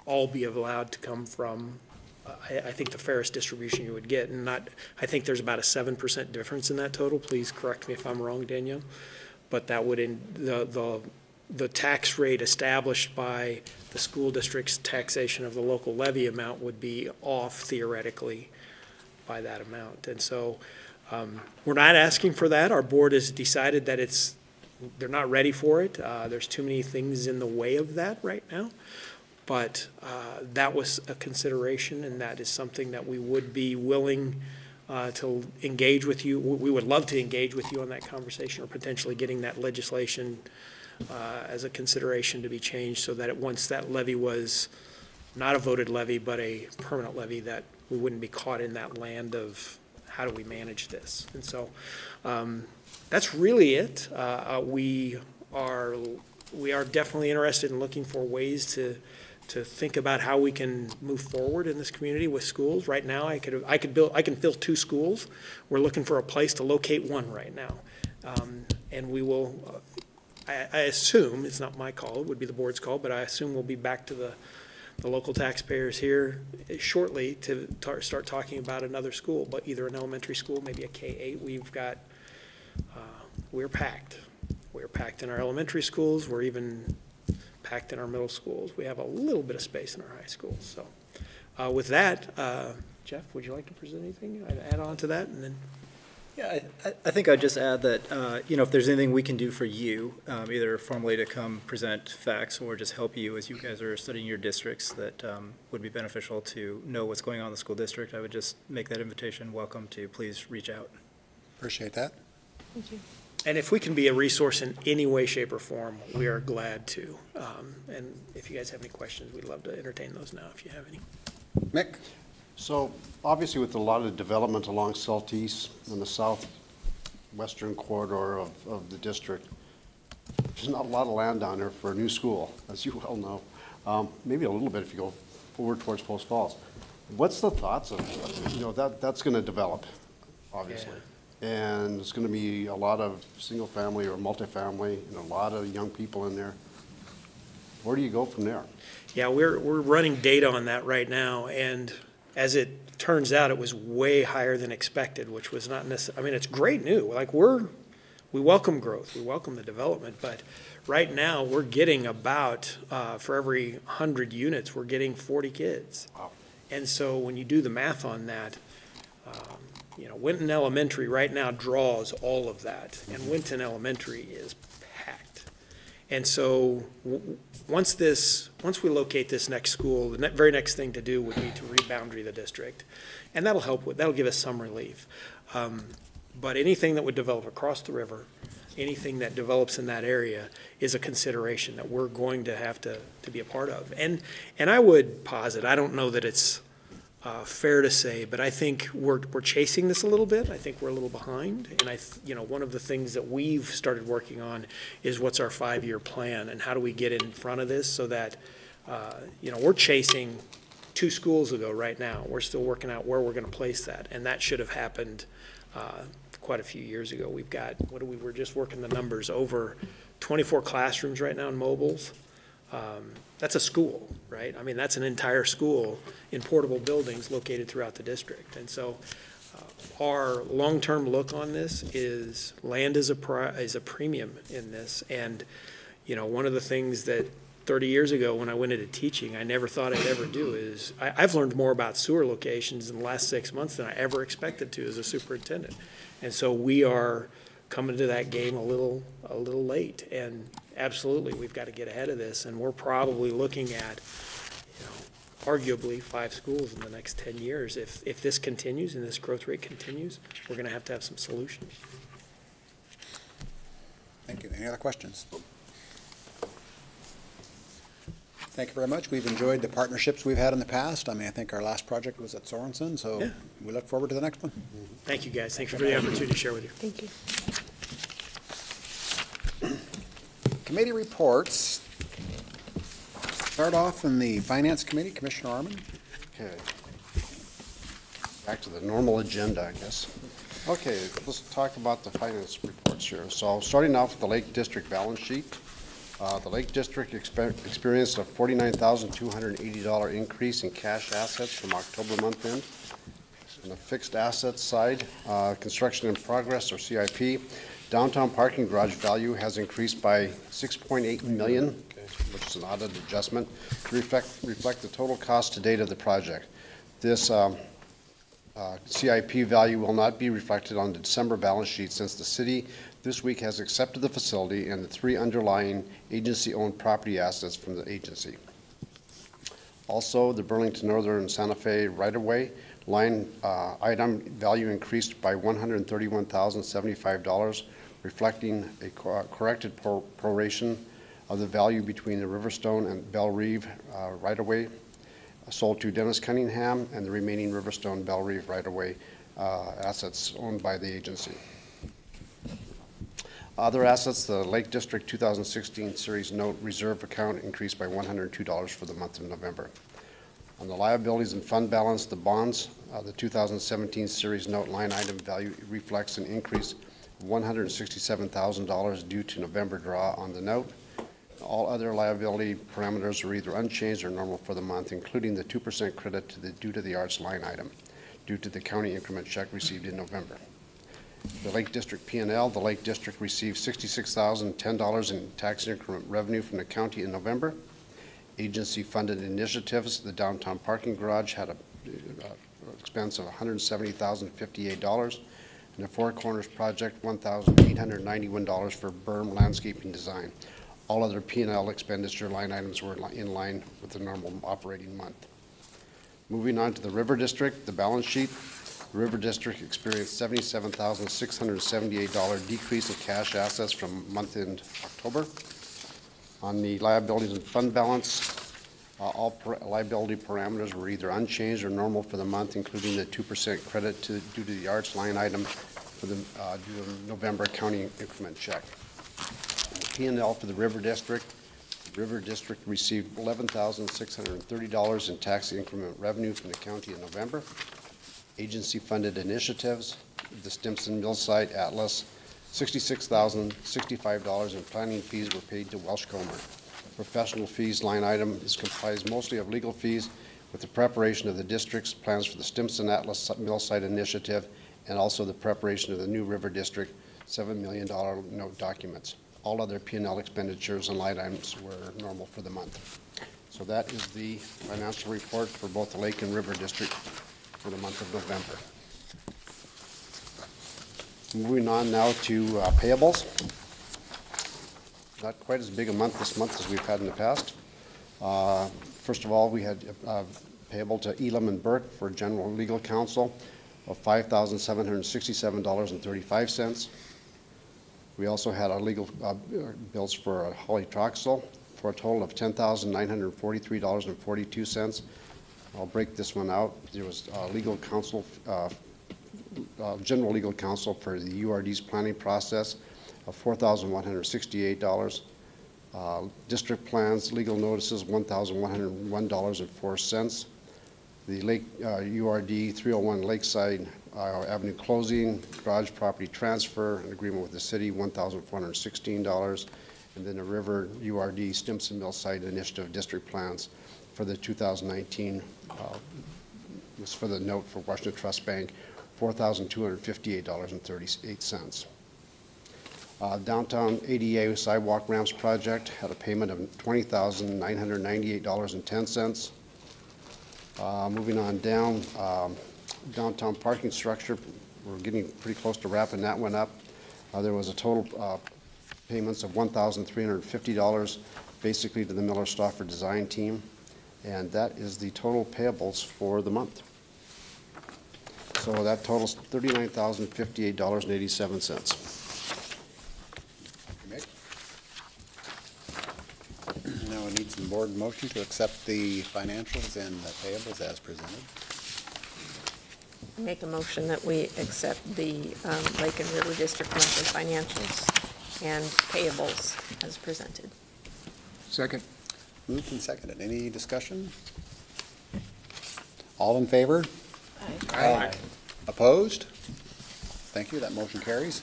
all be allowed to come from, I think, the fairest distribution you would get. And not, I think there's about a 7% difference in that total. Please correct me if I'm wrong, Danielle. But that would, the tax rate established by the school district's taxation of the local levy amount would be off theoretically by that amount. And so we're not asking for that. Our board has decided that they're not ready for it. There's too many things in the way of that right now. But that was a consideration, and that is something that we would be willing to engage with you. We would love to engage with you on that conversation, or potentially getting that legislation as a consideration to be changed, so that once that levy was not a voted levy, but a permanent levy, that we wouldn't be caught in that land of how do we manage this. And so that's really it. We are definitely interested in looking for ways to think about how we can move forward in this community with schools. Right now, I can fill 2 schools. We're looking for a place to locate 1 right now. And we will, I assume, it's not my call, it would be the board's call, but I assume we'll be back to the local taxpayers here shortly to start talking about another school, but either an elementary school, maybe a K-8. We've got, we're packed. We're packed in our elementary schools. We're even packed in our middle schools. We have a little bit of space in our high schools. So with that, Jeff, would you like to present anything? I'd add on to that, and then. Yeah, I think I'd just add that, if there's anything we can do for you, either formally to come present facts or just help you as you guys are studying your districts that would be beneficial to know what's going on in the school district, I would just make that invitation welcome to please reach out. Appreciate that. Thank you. And if we can be a resource in any way, shape, or form, we are glad to. And if you guys have any questions, we'd love to entertain those now if you have any. Mick? So obviously with a lot of development along Southeast and the southwestern corridor of the district, there's not a lot of land down there for a new school, as you well know. Maybe a little bit if you go forward towards Post Falls. What's the thoughts of, that's going to develop, obviously. Yeah. And it's going to be a lot of single family or multifamily and a lot of young people in there. Where do you go from there? Yeah, we're running data on that right now, and as it turns out, it was way higher than expected, which was not necessarily, I mean, it's great news. Like we welcome growth, we welcome the development, but right now we're getting about, for every 100 units, we're getting 40 kids. Wow. And so when you do the math on that, Winton Elementary right now draws all of that, and Winton Elementary is packed. And so once we locate this next school, the very next thing to do would be to reboundary the district, and that'll give us some relief. But anything that would develop across the river, anything that develops in that area is a consideration that we're going to have to be a part of. And I would posit, I don't know that it's fair to say, but I think we're chasing this a little bit. I think we're a little behind, and one of the things that we've started working on is what's our 5-year plan, and how do we get in front of this so that we're chasing 2 schools ago right now. We're still working out where we're going to place that, and that should have happened quite a few years ago. We've got we're just working the numbers, over 24 classrooms right now in mobiles. That's a school, right? I mean, that's an entire school in portable buildings located throughout the district. And so our long-term look on this is land is a premium in this. And, one of the things that 30 years ago when I went into teaching, I never thought I'd ever do is, I've learned more about sewer locations in the last 6 months than I ever expected to as a superintendent. And so we are coming to that game a little late, and absolutely we've got to get ahead of this, and we're probably looking at arguably 5 schools in the next 10 years. If this continues and this growth rate continues, we're going to have some solutions. Thank you. Any other questions? Thank you very much. We've enjoyed the partnerships we've had in the past. I mean, I think our last project was at Sorensen, so Yeah. we look forward to the next one. Thank you, guys. Thank you for the opportunity to share with you. Thank you. Committee reports. Start off in the Finance Committee, Commissioner Arman. Okay. Back to the normal agenda, I guess. Okay, let's talk about the finance reports here. So starting off with the Lake District balance sheet. The Lake District experienced a $49,280 increase in cash assets from October month end. On the fixed assets side, construction in progress, or CIP, downtown parking garage value has increased by $6.8 million, which is an audit adjustment, to reflect the total cost to date of the project. This CIP value will not be reflected on the December balance sheet since the city this week has accepted the facility and the 3 underlying agency-owned property assets from the agency. Also, the Burlington Northern and Santa Fe right-of-way line item value increased by $131,075, reflecting a corrected proration of the value between the Riverstone and Belle Reve right-of-way sold to Dennis Cunningham and the remaining Riverstone Belle Reve right-of-way assets owned by the agency. Other assets, the Lake District 2016 Series Note Reserve account increased by $102 for the month of November. On the liabilities and fund balance, the bonds, the 2017 Series Note line item value reflects an increase of $167,000 due to November draw on the note. All other liability parameters are either unchanged or normal for the month, including the 2% credit to the due to the arts line item due to the county increment check received in November. The Lake District P&L, the Lake District received $66,010 in tax increment revenue from the county in November. Agency-funded initiatives, the downtown parking garage had an expense of $170,058, and the Four Corners project, $1,891 for berm landscaping design. All other P&L expenditure line items were in line with the normal operating month. Moving on to the River District, the balance sheet. The River District experienced $77,678 decrease in cash assets from month-end October. On the liabilities and fund balance, all liability parameters were either unchanged or normal for the month, including the 2% credit due to the arts line item for the due to November county increment check. P&L for the River District received $11,630 in tax increment revenue from the county in November. Agency-funded initiatives, the Stimson Millsite Atlas, $66,065 in planning fees were paid to Welshcomer. Professional fees line item is comprised mostly of legal fees with the preparation of the district's plans for the Stimson Atlas Millsite initiative and also the preparation of the new River District $7 million note documents. All other P&L expenditures and line items were normal for the month. So that is the financial report for both the Lake and River District for the month of November. Moving on now to payables. Not quite as big a month this month as we've had in the past. First of all, we had payable to Elam and Burke for general legal counsel of $5,767.35. We also had our legal bills for Holly Troxel for a total of $10,943.42. I'll break this one out. There was legal counsel, general legal counsel for the URD's planning process of $4,168. District plans, legal notices, $1,101.04. The Lake URD 301 Lakeside Avenue closing, garage property transfer, an agreement with the city, $1,416. And then the River URD Stimson Mill Site Initiative district plans for the 2019, was for the note for Washington Trust Bank, $4,258.38. Downtown ADA sidewalk ramps project had a payment of $20,998.10. Moving on down, downtown parking structure, we're getting pretty close to wrapping that one up. There was a total payments of $1,350 basically to the Miller Stauffer design team, and that is the total payables for the month. So that totals $39,058.87. Now we need some board motion to accept the financials and the payables as presented. Make a motion that we accept the Lake and River District monthly financials and payables as presented. Second. Moved and seconded. Any discussion? All in favor? Aye. Opposed? Thank you. That motion carries.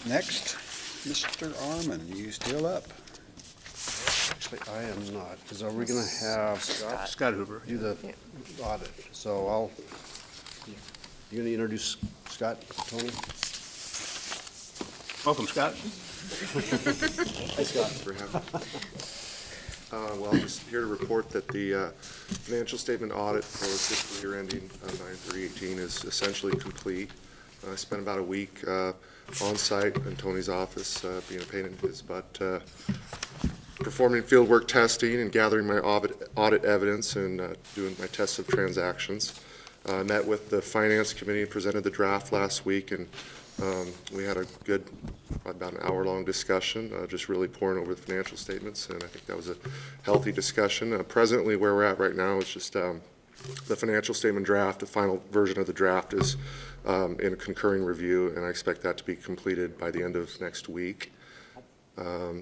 Next, Mr. Arman, you still up? Actually, I am not, because are we going to have Scott Hoover. do the audit? So you going to introduce Scott, Tony? Welcome, Scott. Hi, Scott. For having me. Well, I'm just here to report that the financial statement audit for fiscal year ending 9/30/18 is essentially complete. I spent about a week on site in Tony's office, being a pain in his butt, performing fieldwork testing and gathering my audit evidence and doing my tests of transactions. I met with the Finance Committee and presented the draft last week, and we had a good, about an hour-long discussion, just really pouring over the financial statements, and I think that was a healthy discussion. Presently, where we're at right now is just the financial statement draft. The final version of the draft is in a concurring review, and I expect that to be completed by the end of next week.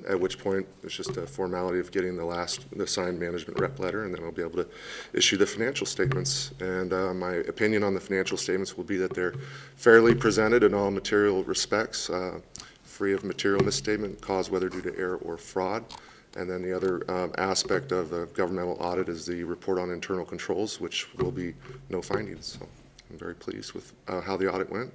At which point, it's just a formality of getting the signed management rep letter, and then I'll be able to issue the financial statements. And my opinion on the financial statements will be that they're fairly presented in all material respects, free of material misstatement caused whether due to error or fraud. And then the other aspect of the governmental audit is the report on internal controls, which will be no findings. So I'm very pleased with how the audit went.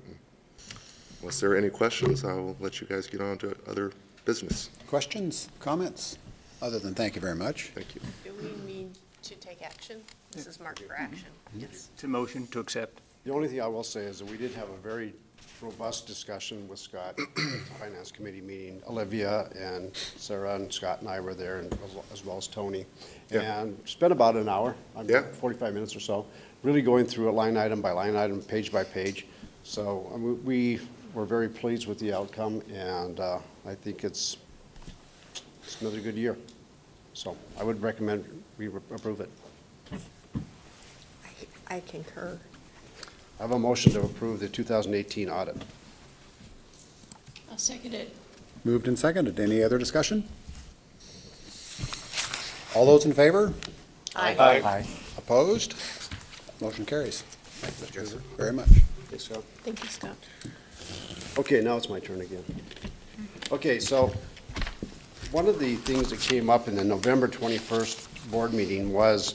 Unless there are any questions, I will let you guys get on to other business. Questions, comments? Other than thank you very much. Thank you. Do we need to take action? This is marked for action. Yes. It's a motion to accept. The only thing I will say is that we did have a very robust discussion with Scott at the Finance Committee meeting. Olivia and Sarah and Scott and I were there, and as well as Tony. Yeah. And spent about an hour, Yeah. 45 minutes or so, really going through it line item by line item, page by page. So we were very pleased with the outcome, and I think it's another good year. So I would recommend we approve it. I concur. I have a motion to approve the 2018 audit. I'll second it. Moved and seconded. Any other discussion? All those in favor? Aye. Opposed? Motion carries. Thank you, Mr. Hoover, very much. Thanks, Scott. Thank you, Scott. Okay, now it's my turn again. Okay, so one of the things that came up in the November 21st board meeting was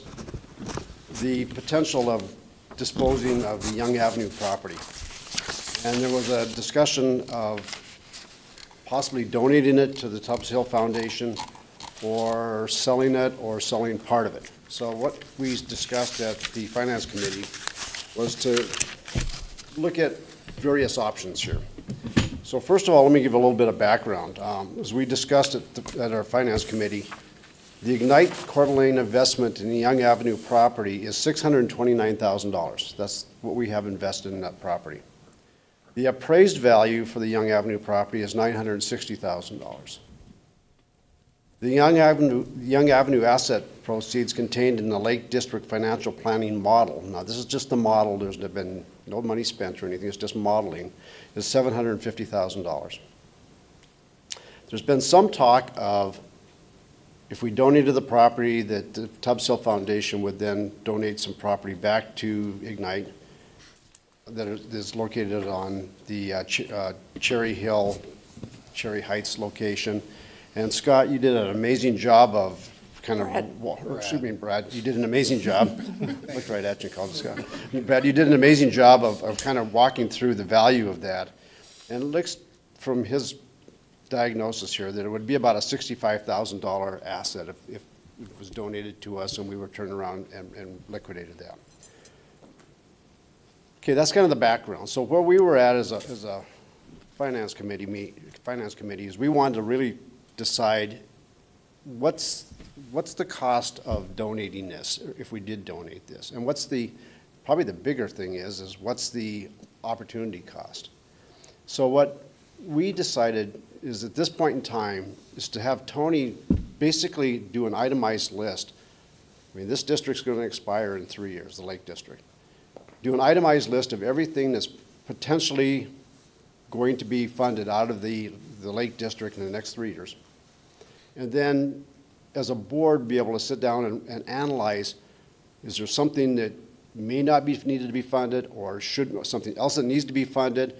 the potential of disposing of the Young Avenue property. And there was a discussion of possibly donating it to the Tubbs Hill Foundation or selling it or selling part of it. So what we discussed at the Finance Committee was to look at various options here. So first of all, let me give a little bit of background. As we discussed at our Finance Committee, the Ignite Coeur d'Alene investment in the Young Avenue property is $629,000. That's what we have invested in that property. The appraised value for the Young Avenue property is $960,000. The Young Avenue asset proceeds contained in the Lake District Financial Planning Model, now this is just the model, there's been no money spent or anything, it's just modeling, is $750,000. There's been some talk of if we donated the property, that the Tubbs Hill Foundation would then donate some property back to Ignite that is located on the Cherry Hill, Cherry Heights location. And Scott, you did an amazing job of Brad, you did an amazing job. Looked right at you, called Scott. Brad, you did an amazing job of kind of walking through the value of that. And it looks from his diagnosis here that it would be about a $65,000 asset if it was donated to us and we were turned around and liquidated that. Okay, that's kind of the background. So where we were at as a finance committee is we wanted to really decide what's the cost of donating this if we did donate this, and probably the bigger thing is what's the opportunity cost. So what we decided is at this point in time is to have Tony basically do an itemized list. I mean, this district's going to expire in 3 years, the Lake District. Do an itemized list of everything that's potentially going to be funded out of the Lake District in the next 3 years. And then, as a board, be able to sit down and analyze, is there something that may not be needed to be funded, or should something else that needs to be funded,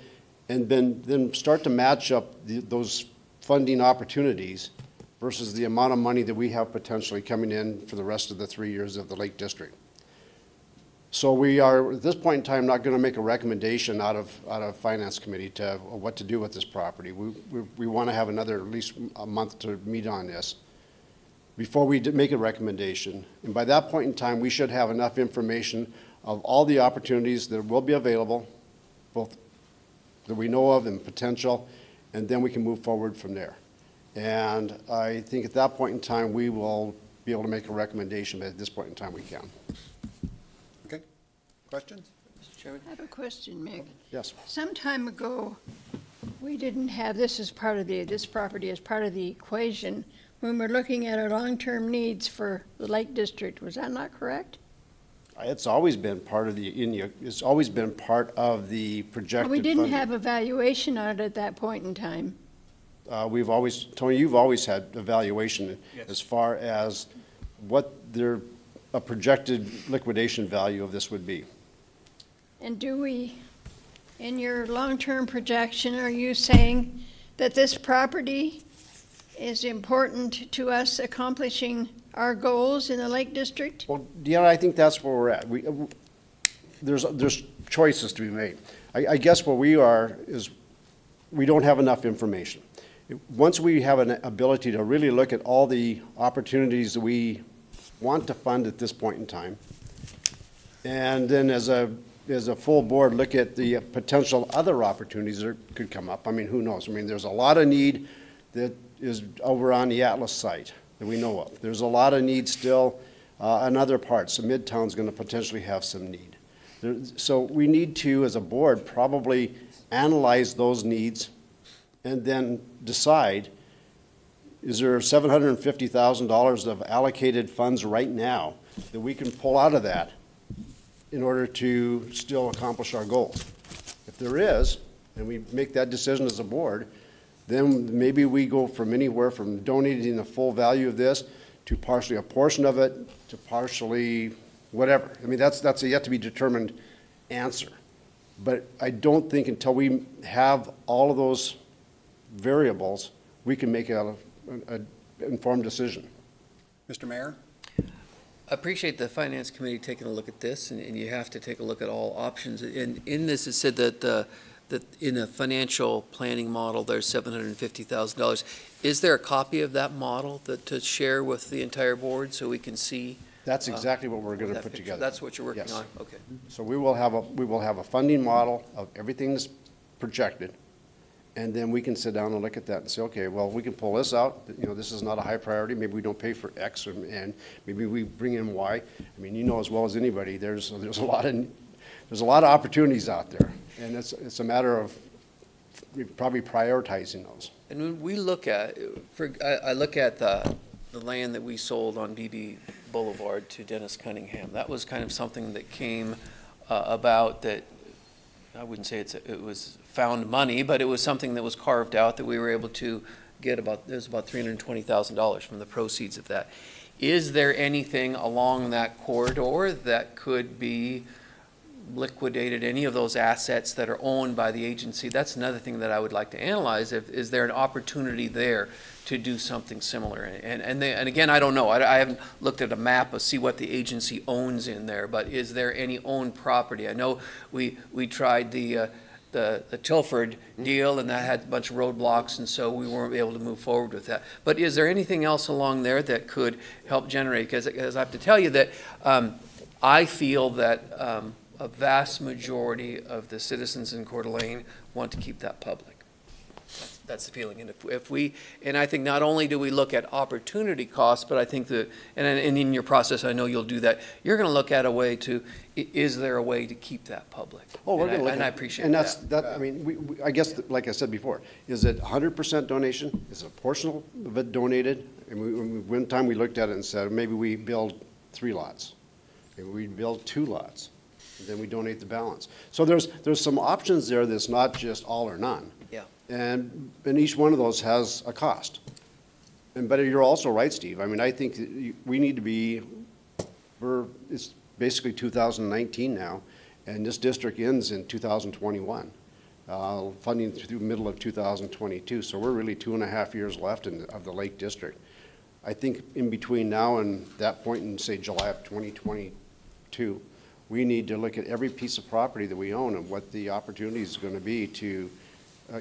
and then start to match up those funding opportunities versus the amount of money that we have potentially coming in for the rest of the 3 years of the Lake District. So we are, at this point in time, not going to make a recommendation out of Finance Committee to what to do with this property. We want to have another, at least a month to meet on this before we make a recommendation. And by that point in time, we should have enough information of all the opportunities that will be available, both that we know of and potential, and then we can move forward from there. And I think at that point in time, we will be able to make a recommendation, but at this point in time, we can. Okay. Questions? Mr. Chairman? I have a question, Mick. Yes. Some time ago, we didn't have this as part of this property as part of the equation when we're looking at our long-term needs for the Lake District. Was that not correct? It's always been part of it's always been part of the projected We didn't funding. have a valuation on it at that point in time. We've always, Tony, you've always had evaluation as far as what a projected liquidation value of this would be. And do we, in your long-term projection, are you saying that this property is important to us accomplishing our goals in the Lake District? Well, Deanna, I think that's where we're at. There's choices to be made. I guess where we are is we don't have enough information. Once we have an ability to really look at all the opportunities that we want to fund at this point in time, and then as a full board look at the potential other opportunities that could come up. I mean, who knows? I mean, there's a lot of need that is over on the Atlas site that we know of. There's a lot of need still in other parts. So Midtown's going to potentially have some need. So we need to, as a board, probably analyze those needs and then decide, is there $750,000 of allocated funds right now that we can pull out of that in order to still accomplish our goals? If there is, and we make that decision as a board, then maybe we go from anywhere from donating the full value of this to partially a portion of it to partially whatever. I mean, that's a yet to be determined answer. But I don't think until we have all of those variables, we can make an informed decision. Mr. Mayor? I appreciate the Finance Committee taking a look at this, and you have to take a look at all options. And in this, it said that in a financial planning model, there's $750,000. Is there a copy of that model to share with the entire board so we can see? That's exactly what we're going to put together. That's what you're working Yes. on? Okay. So we will have a funding model of everything that's projected, and then we can sit down and look at that and say, okay, well, we can pull this out. You know, this is not a high priority. Maybe we don't pay for X, and maybe we bring in Y. I mean, you know as well as anybody, there's a lot of opportunities out there, and it's a matter of probably prioritizing those. And when we look at, I look at the land that we sold on BB Boulevard to Dennis Cunningham. That was kind of something that came about that, I wouldn't say it was found money, but it was something that was carved out that we were able to get there's about $320,000 from the proceeds of that. Is there anything along that corridor that could be liquidated, any of those assets that are owned by the agency? That's another thing that I would like to analyze. Is there an opportunity there to do something similar? And again, I don't know. I haven't looked at a map to see what the agency owns in there, but is there any owned property? I know we tried the Tilford deal, and that had a bunch of roadblocks, and so we weren't able to move forward with that. But is there anything else along there that could help generate? Because I have to tell you that I feel that a vast majority of the citizens in Coeur d'Alene want to keep that public. That's the feeling. And and I think not only do we look at opportunity costs, but I think and in your process, I know you'll do that, you're going to look at a way to, is there a way to keep that public? Oh, we're going to look at it. And I appreciate and that. I mean, I guess, like I said before, is it 100% donation? Is it a portion of it donated? And one time we looked at it and said, maybe we build 3 lots. Maybe we build 2 lots. And then we donate the balance. So there's some options there that's not just all or none. Yeah. And each one of those has a cost. But you're also right, Steve. I mean, I think that we need to be, it's basically 2019 now, and this district ends in 2021. Funding through the middle of 2022. So we're really 2.5 years left of the Lake District. I think in between now and that point in, say, July of 2022, we need to look at every piece of property that we own and what the opportunity is going to be to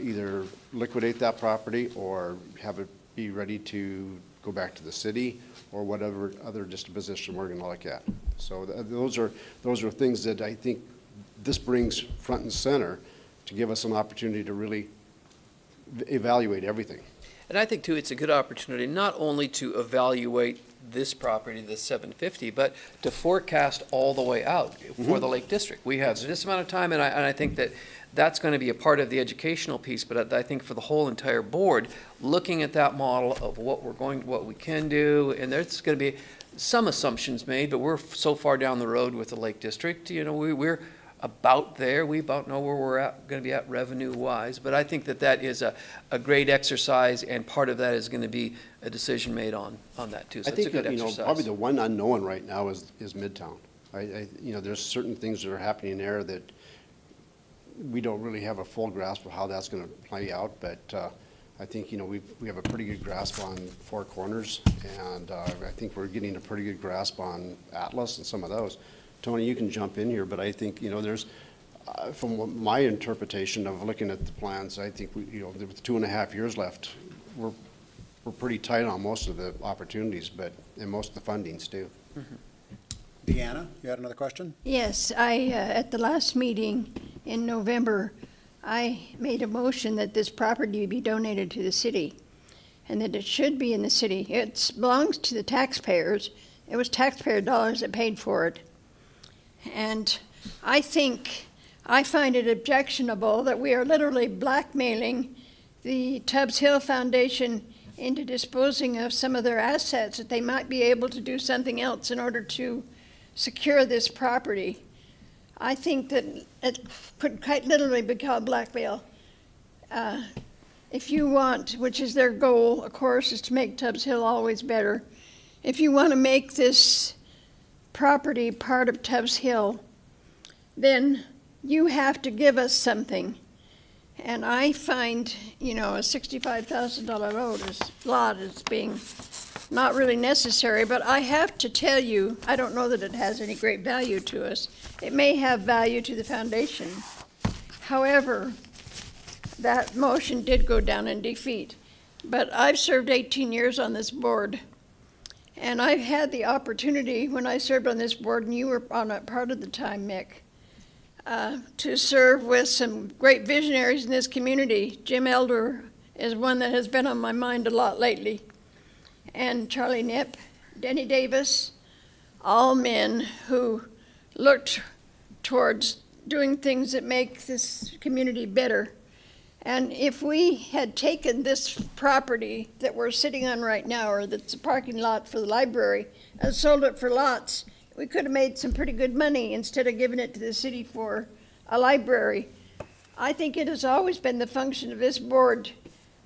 either liquidate that property or have it be ready to go back to the city or whatever other disposition we're going to look at. So those are things that I think this brings front and center to give us an opportunity to really evaluate everything. And I think, too, it's a good opportunity not only to evaluate this property, the 750, but to forecast all the way out for the Lake District. We have this amount of time, and I think that that's going to be a part of the educational piece, but I think for the whole entire board, looking at that model of what we can do, and there's going to be some assumptions made, but we're so far down the road with the Lake District, you know, we're about there. We about know where we're going to be at revenue-wise, but I think that is a great exercise, and part of that is going to be a decision made on that too. So I think it's a good exercise. Probably the one unknown right now is Midtown. There's certain things that are happening there that we don't really have a full grasp of how that's going to play out, but I think we have a pretty good grasp on Four Corners, and I think we're getting a pretty good grasp on Atlas and some of those. Tony, you can jump in here, but I think, there's, from my interpretation of looking at the plans, I think with 2.5 years left, we're pretty tight on most of the opportunities, and most of the fundings too. Deanna, you had another question? Yes, at the last meeting in November, I made a motion that this property be donated to the city and that it should be in the city. It belongs to the taxpayers. It was taxpayer dollars that paid for it. And I find it objectionable that we are literally blackmailing the Tubbs Hill Foundation into disposing of some of their assets, that they might be able to do something else in order to secure this property. I think that it could quite literally be called blackmail. If you want, which is their goal, of course, is to make Tubbs Hill always better. If you want to make this property part of Tubbs Hill, then you have to give us something. And I find, a $65,000 lot as being not really necessary, but I have to tell you, I don't know that it has any great value to us. It may have value to the foundation. However, that motion did go down in defeat. But I've served 18 years on this board, and I've had the opportunity when I served on this board, and you were on it part of the time, Mick, to serve with some great visionaries in this community. Jim Elder is one that has been on my mind a lot lately. And Charlie Knipp, Denny Davis, all men who looked towards doing things that make this community better. And if we had taken this property that we're sitting on right now, or that's a parking lot for the library, and sold it for lots, we could have made some pretty good money instead of giving it to the city for a library. I think it has always been the function of this board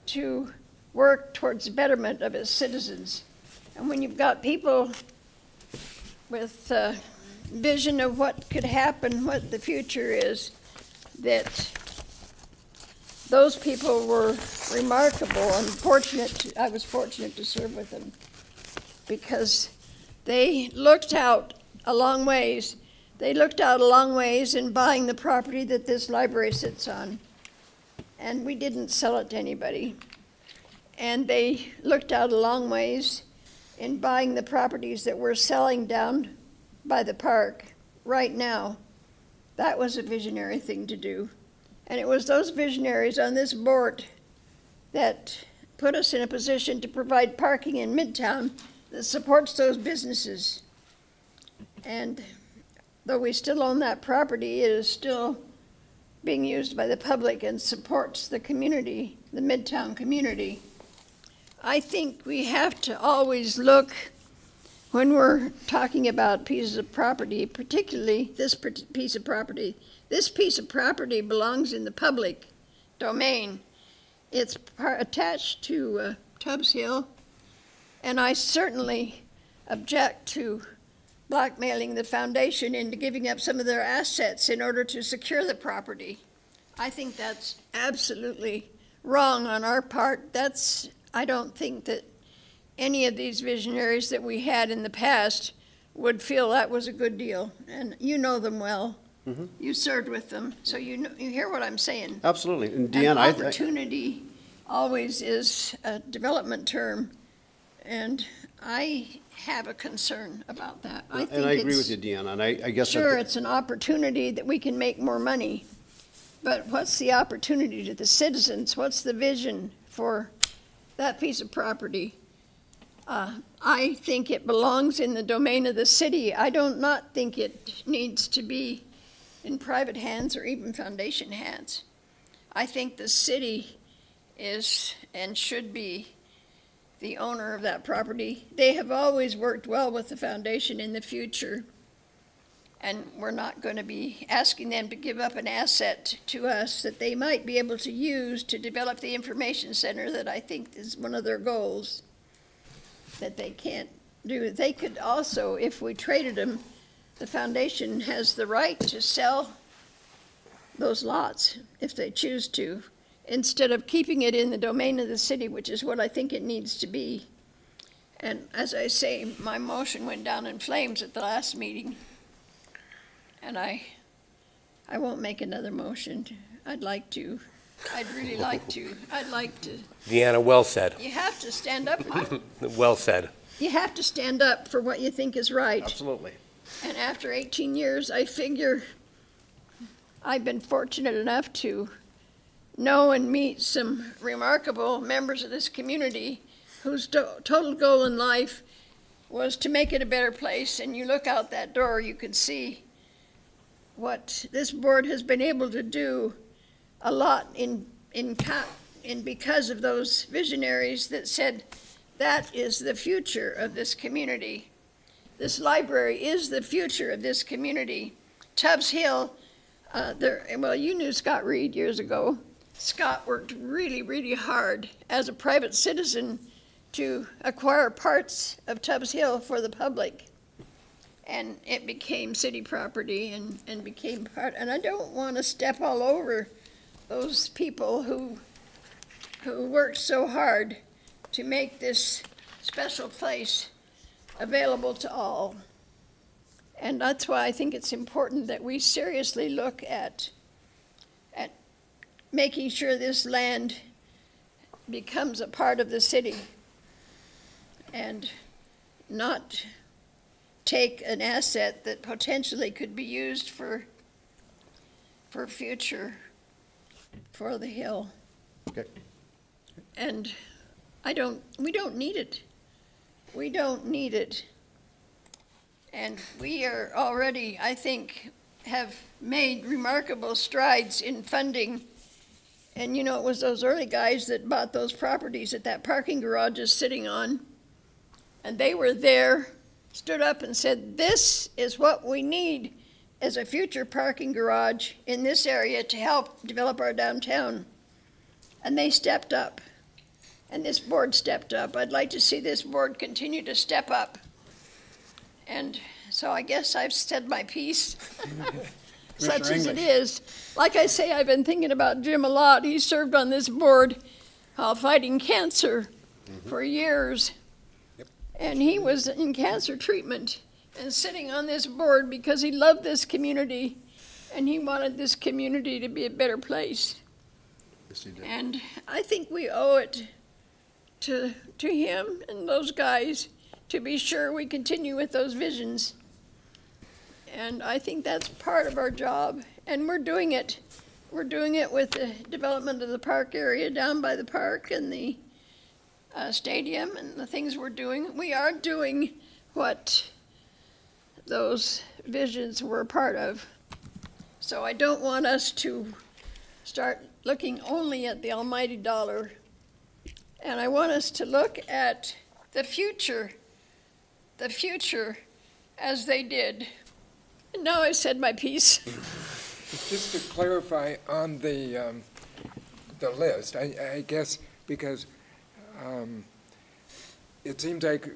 to work towards the betterment of its citizens. And when you've got people with a vision of what could happen, what the future is, that those people were remarkable. I was fortunate to serve with them because they looked out a long ways. They looked out a long ways in buying the property that this library sits on. And we didn't sell it to anybody. And they looked out a long ways in buying the properties that we're selling down by the park right now. That was a visionary thing to do. And it was those visionaries on this board that put us in a position to provide parking in Midtown that supports those businesses. And though we still own that property, it is still being used by the public and supports the community, the Midtown community. I think we have to always look, when we're talking about pieces of property, particularly this piece of property belongs in the public domain. It's attached to Tubbs Hill, and I certainly object to blackmailing the foundation into giving up some of their assets in order to secure the property. I think that's absolutely wrong on our part. I don't think that any of these visionaries that we had in the past would feel that was a good deal. And you know them well. Mm-hmm. You served with them, so you hear what I'm saying. Absolutely. And Deanna, Opportunity always is a development term, and I have a concern about that. I agree with you, Deanna, and I guess. Sure, it's an opportunity that we can make more money, but what's the opportunity to the citizens? What's the vision for that piece of property? I think it belongs in the domain of the city. I do not think it needs to be in private hands or even foundation hands. I think the city is and should be the owner of that property. They have always worked well with the foundation in the future, and we're not going to be asking them to give up an asset to us that they might be able to use to develop the information center that I think is one of their goals that they can't do. They could also, if we traded them, the foundation has the right to sell those lots if they choose to, instead of keeping it in the domain of the city, which is what I think it needs to be. And as I say, my motion went down in flames at the last meeting, and I won't make another motion. I'd really like to. Deanna, well said. You have to stand up. Well said. You have to stand up for what you think is right. Absolutely. And after 18 years, I figure I've been fortunate enough to know and meet some remarkable members of this community whose total goal in life was to make it a better place. And you look out that door, you can see what this board has been able to do a lot in because of those visionaries that said that is the future of this community. This library is the future of this community. Tubbs Hill, well, you knew Scott Reed years ago. Scott worked really, really hard as a private citizen to acquire parts of Tubbs Hill for the public. And it became city property and became part, and I don't want to step all over those people who worked so hard to make this special place available to all. And that's why I think it's important that we seriously look at making sure this land becomes a part of the city and not take an asset that potentially could be used for future for the hill. Okay. And we don't need it. We don't need it. And we are already, I think, have made remarkable strides in funding. And you know, it was those early guys that bought those properties that that parking garage is sitting on. And they were there, stood up and said, this is what we need as a future parking garage in this area to help develop our downtown. And they stepped up. And this board stepped up. I'd like to see this board continue to step up. And so I guess I've said my piece, such as it is. Like I say, I've been thinking about Jim a lot. He served on this board while fighting cancer for years. Yep. And he was in cancer treatment and sitting on this board because he loved this community and he wanted this community to be a better place. Yes, he did. And I think we owe it to him and those guys to be sure we continue with those visions. And I think that's part of our job, and we're doing it we're doing it with the development of the park area down by the park and the stadium and the things we're doing. We are doing what those visions were a part of. So I don't want us to start looking only at the almighty dollar. And I want us to look at the future as they did. And now I've said my piece. Just to clarify on the list, I guess because it seems like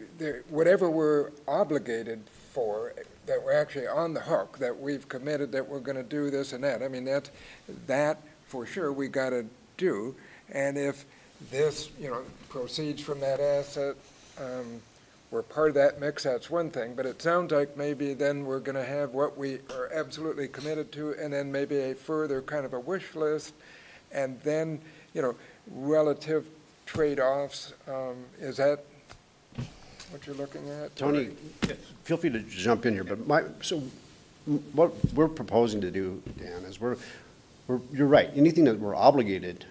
whatever we're obligated for, that we're actually on the hook, that we've committed that we're going to do this and that. I mean, that for sure we got to do. And if this, proceeds from that asset, we're part of that mix, that's one thing. But it sounds like maybe then we're going to have what we are absolutely committed to, and then maybe a further kind of a wish list, and then, relative trade-offs. Is that what you're looking at? Tony, feel free to jump in here, but what we're proposing to do, Dan, is you're right, anything that we're obligated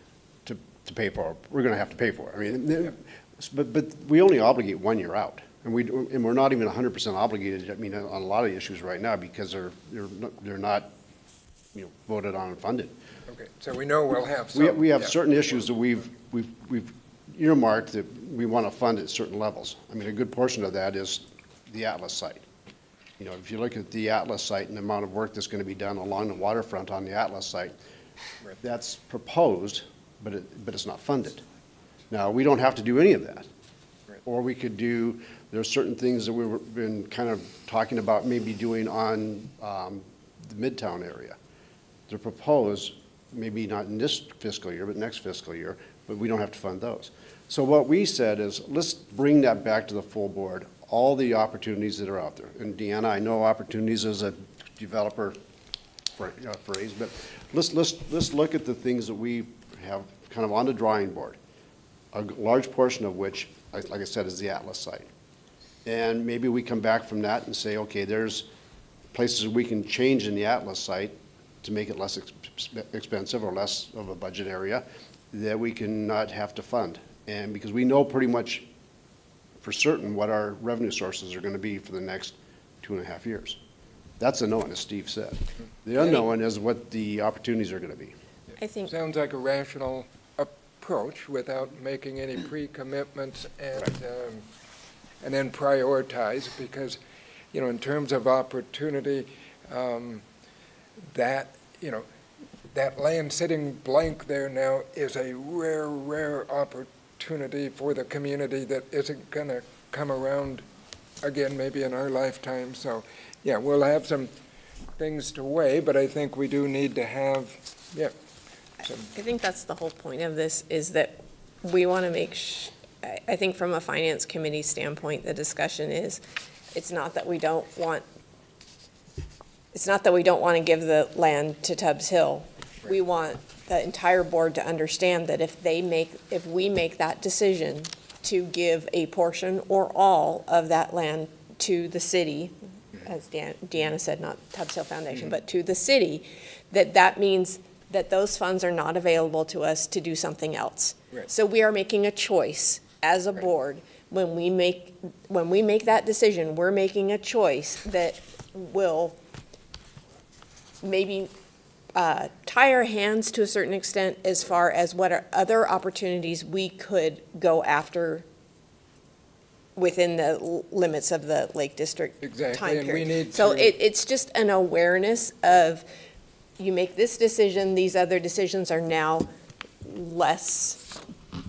to pay for, we're gonna have to pay for. I mean, but we only obligate 1 year out, and we're not even 100% obligated, on a lot of the issues right now, because they're not, voted on and funded. Okay, so we know we'll have some. We have certain issues that we've earmarked that we want to fund at certain levels. A good portion of that is the Atlas site. If you look at the Atlas site and the amount of work that's going to be done along the waterfront on the Atlas site, that's proposed, but it's not funded. Now, we don't have to do any of that. Or we could do, there's certain things that we've been kind of talking about maybe doing on the Midtown area. They're proposed, maybe not in this fiscal year, but next fiscal year, but we don't have to fund those. So what we said is, let's bring that back to the full board, all the opportunities that are out there. And Deanna, I know opportunities as a developer phrase, but let's look at the things that we have kind of on the drawing board, a large portion of which, like I said, is the Atlas site. And maybe we come back from that and say, okay, there's places we can change in the Atlas site to make it less expensive or less of a budget area that we can not have to fund. And because we know pretty much for certain what our revenue sources are going to be for the next 2.5 years. That's a known, as Steve said. The unknown is what the opportunities are going to be. I think sounds like a rational approach without making any pre-commitments and then prioritize, because in terms of opportunity, that land sitting blank there now is a rare opportunity for the community that isn't going to come around again maybe in our lifetime. So yeah, we'll have some things to weigh, but I think we do need to have I think that's the whole point of this, is that we want to make I think from a finance committee standpoint, the discussion is, it's not that we don't want to give the land to Tubbs Hill. Right. We want the entire board to understand that if we make that decision to give a portion or all of that land to the city, as Deanna said, not Tubbs Hill Foundation, but to the city, that means that those funds are not available to us to do something else. Right. So we are making a choice as a board. When we make that decision, we're making a choice that will maybe tie our hands to a certain extent as far as what are other opportunities we could go after within the limits of the Lake District time period. So it's just an awareness of, you make this decision, these other decisions are now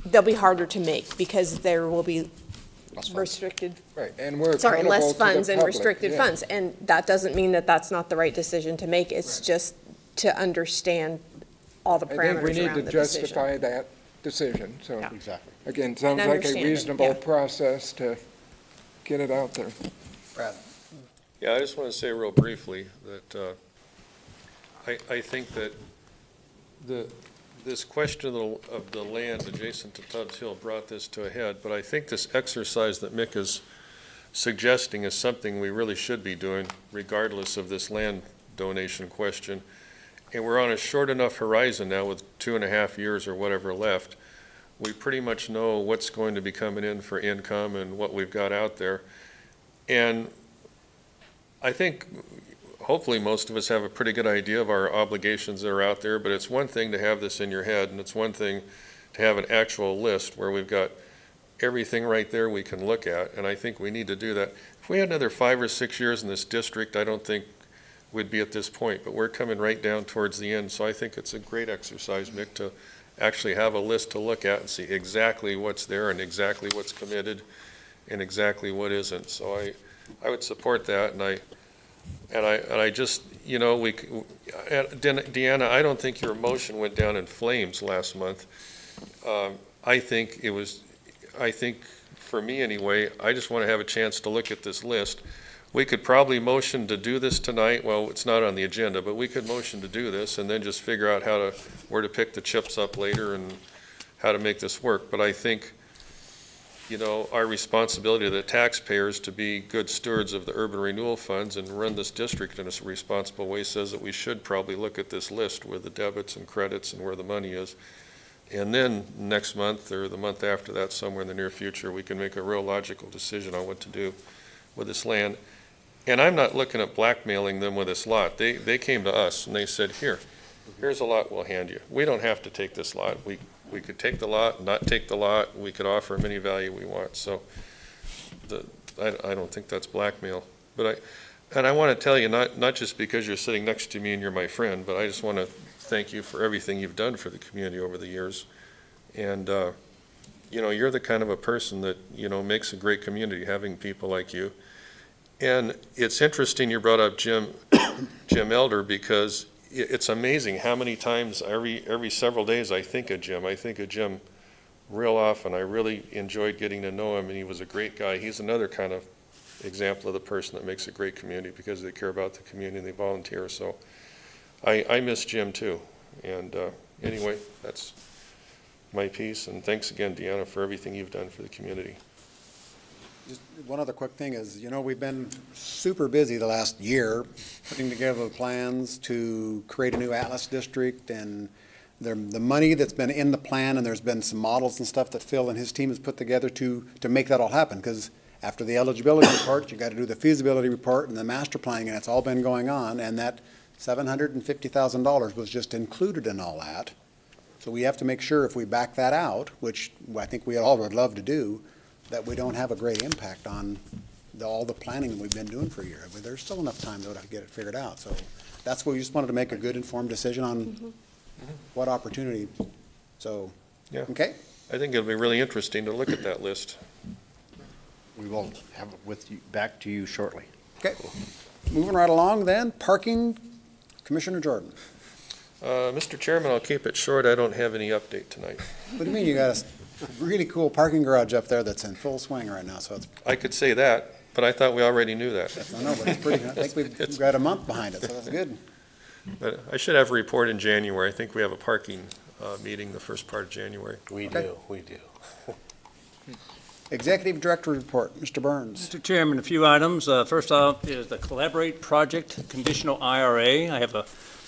they'll be harder to make because there will be restricted. Right, and we're less funds and restricted funds. And that doesn't mean that that's not the right decision to make. It's just to understand all the parameters around the decision. I think we need to justify that decision. So exactly. Again, sounds like a reasonable process to get it out there. Brad. Yeah, I just want to say real briefly that I think that this question of the land adjacent to Tubbs Hill brought this to a head, but I think this exercise that Mick is suggesting is something we really should be doing regardless of this land donation question. and we're on a short enough horizon now with 2.5 years or whatever left. We pretty much know what's going to be coming in for income and what we've got out there. And I think hopefully most of us have a pretty good idea of our obligations that are out there, but it's one thing to have this in your head, and it's one thing to have an actual list where we've got everything right there we can look at, and I think we need to do that. If we had another 5 or 6 years in this district, I don't think we'd be at this point, but we're coming right down towards the end, so I think it's a great exercise, Mick, to actually have a list to look at and see exactly what's there and exactly what's committed and exactly what isn't. So I would support that, and I just, you know, Deanna, I don't think your motion went down in flames last month. I think for me anyway, I just want to have a chance to look at this list. We could probably motion to do this tonight. Well, it's not on the agenda, but we could motion to do this and then just figure out where to pick the chips up later and how to make this work. But I think, you know, our responsibility to the taxpayers to be good stewards of the urban renewal funds and run this district in a responsible way says that we should probably look at this list where the debits and credits and where the money is. And then next month or the month after that, somewhere in the near future, we can make a real logical decision on what to do with this land. And I'm not looking at blackmailing them with this lot. They came to us and they said, here's a lot we'll hand you. We don't have to take this lot. We could take the lot, not take the lot. We could offer them any value we want. So I don't think that's blackmail. But I want to tell you, not just because you're sitting next to me and you're my friend, but I just want to thank you for everything you've done for the community over the years. And, you know, you're the kind of a person that, you know, makes a great community, having people like you. And it's interesting you brought up Jim Elder, because it's amazing how many times every several days I think of Jim. I think of Jim real often. I really enjoyed getting to know him, and he was a great guy. He's another kind of example of the person that makes a great community because they care about the community and they volunteer. So I miss Jim too. And anyway, that's my piece. And thanks again, Deanna, for everything you've done for the community. Just one other quick thing is, you know, we've been super busy the last year putting together plans to create a new Atlas district, and the money that's been in the plan, and there's been some models and stuff that Phil and his team has put together to make that all happen. Because after the eligibility report, you got to do the feasibility report and the master planning, and it's all been going on, and that $750,000 was just included in all that. So we have to make sure if we back that out, which I think we all would love to do, that we don't have a great impact on all the planning that we've been doing for a year. But there's still enough time though to get it figured out. So that's what we just wanted to make a good informed decision on what opportunity. So, yeah. Okay. I think it'll be really interesting to look at that list. We will have it with you, back to you shortly. Okay. Moving right along then, parking, Commissioner Jordan. Mr. Chairman, I'll keep it short. I don't have any update tonight. What do you mean? You got a really cool parking garage up there that's in full swing right now, so it's. I could say that, but I thought we already knew that. I know, but it's pretty, I think we've got a month behind it, so that's good. But I should have a report in January. I think we have a parking meeting the first part of January. We do. Executive Director report, Mr. Burns. Mr. Chairman, a few items. First off is the Collaborate Project Conditional IRA. I have a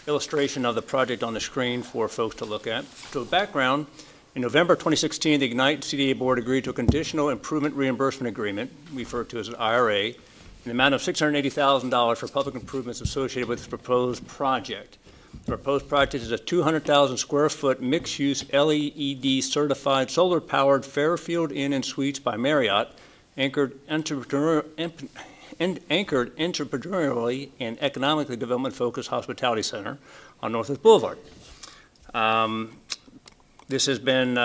illustration of the project on the screen for folks to look at. So background, in November 2016, the Ignite CDA Board agreed to a Conditional Improvement Reimbursement Agreement, referred to as an IRA, in the amount of $680,000 for public improvements associated with the proposed project. The proposed project is a 200,000 square foot mixed-use LEED certified solar-powered Fairfield Inn and Suites by Marriott, anchored entrepreneurially and economically development-focused hospitality center on Northwest Boulevard. This has been,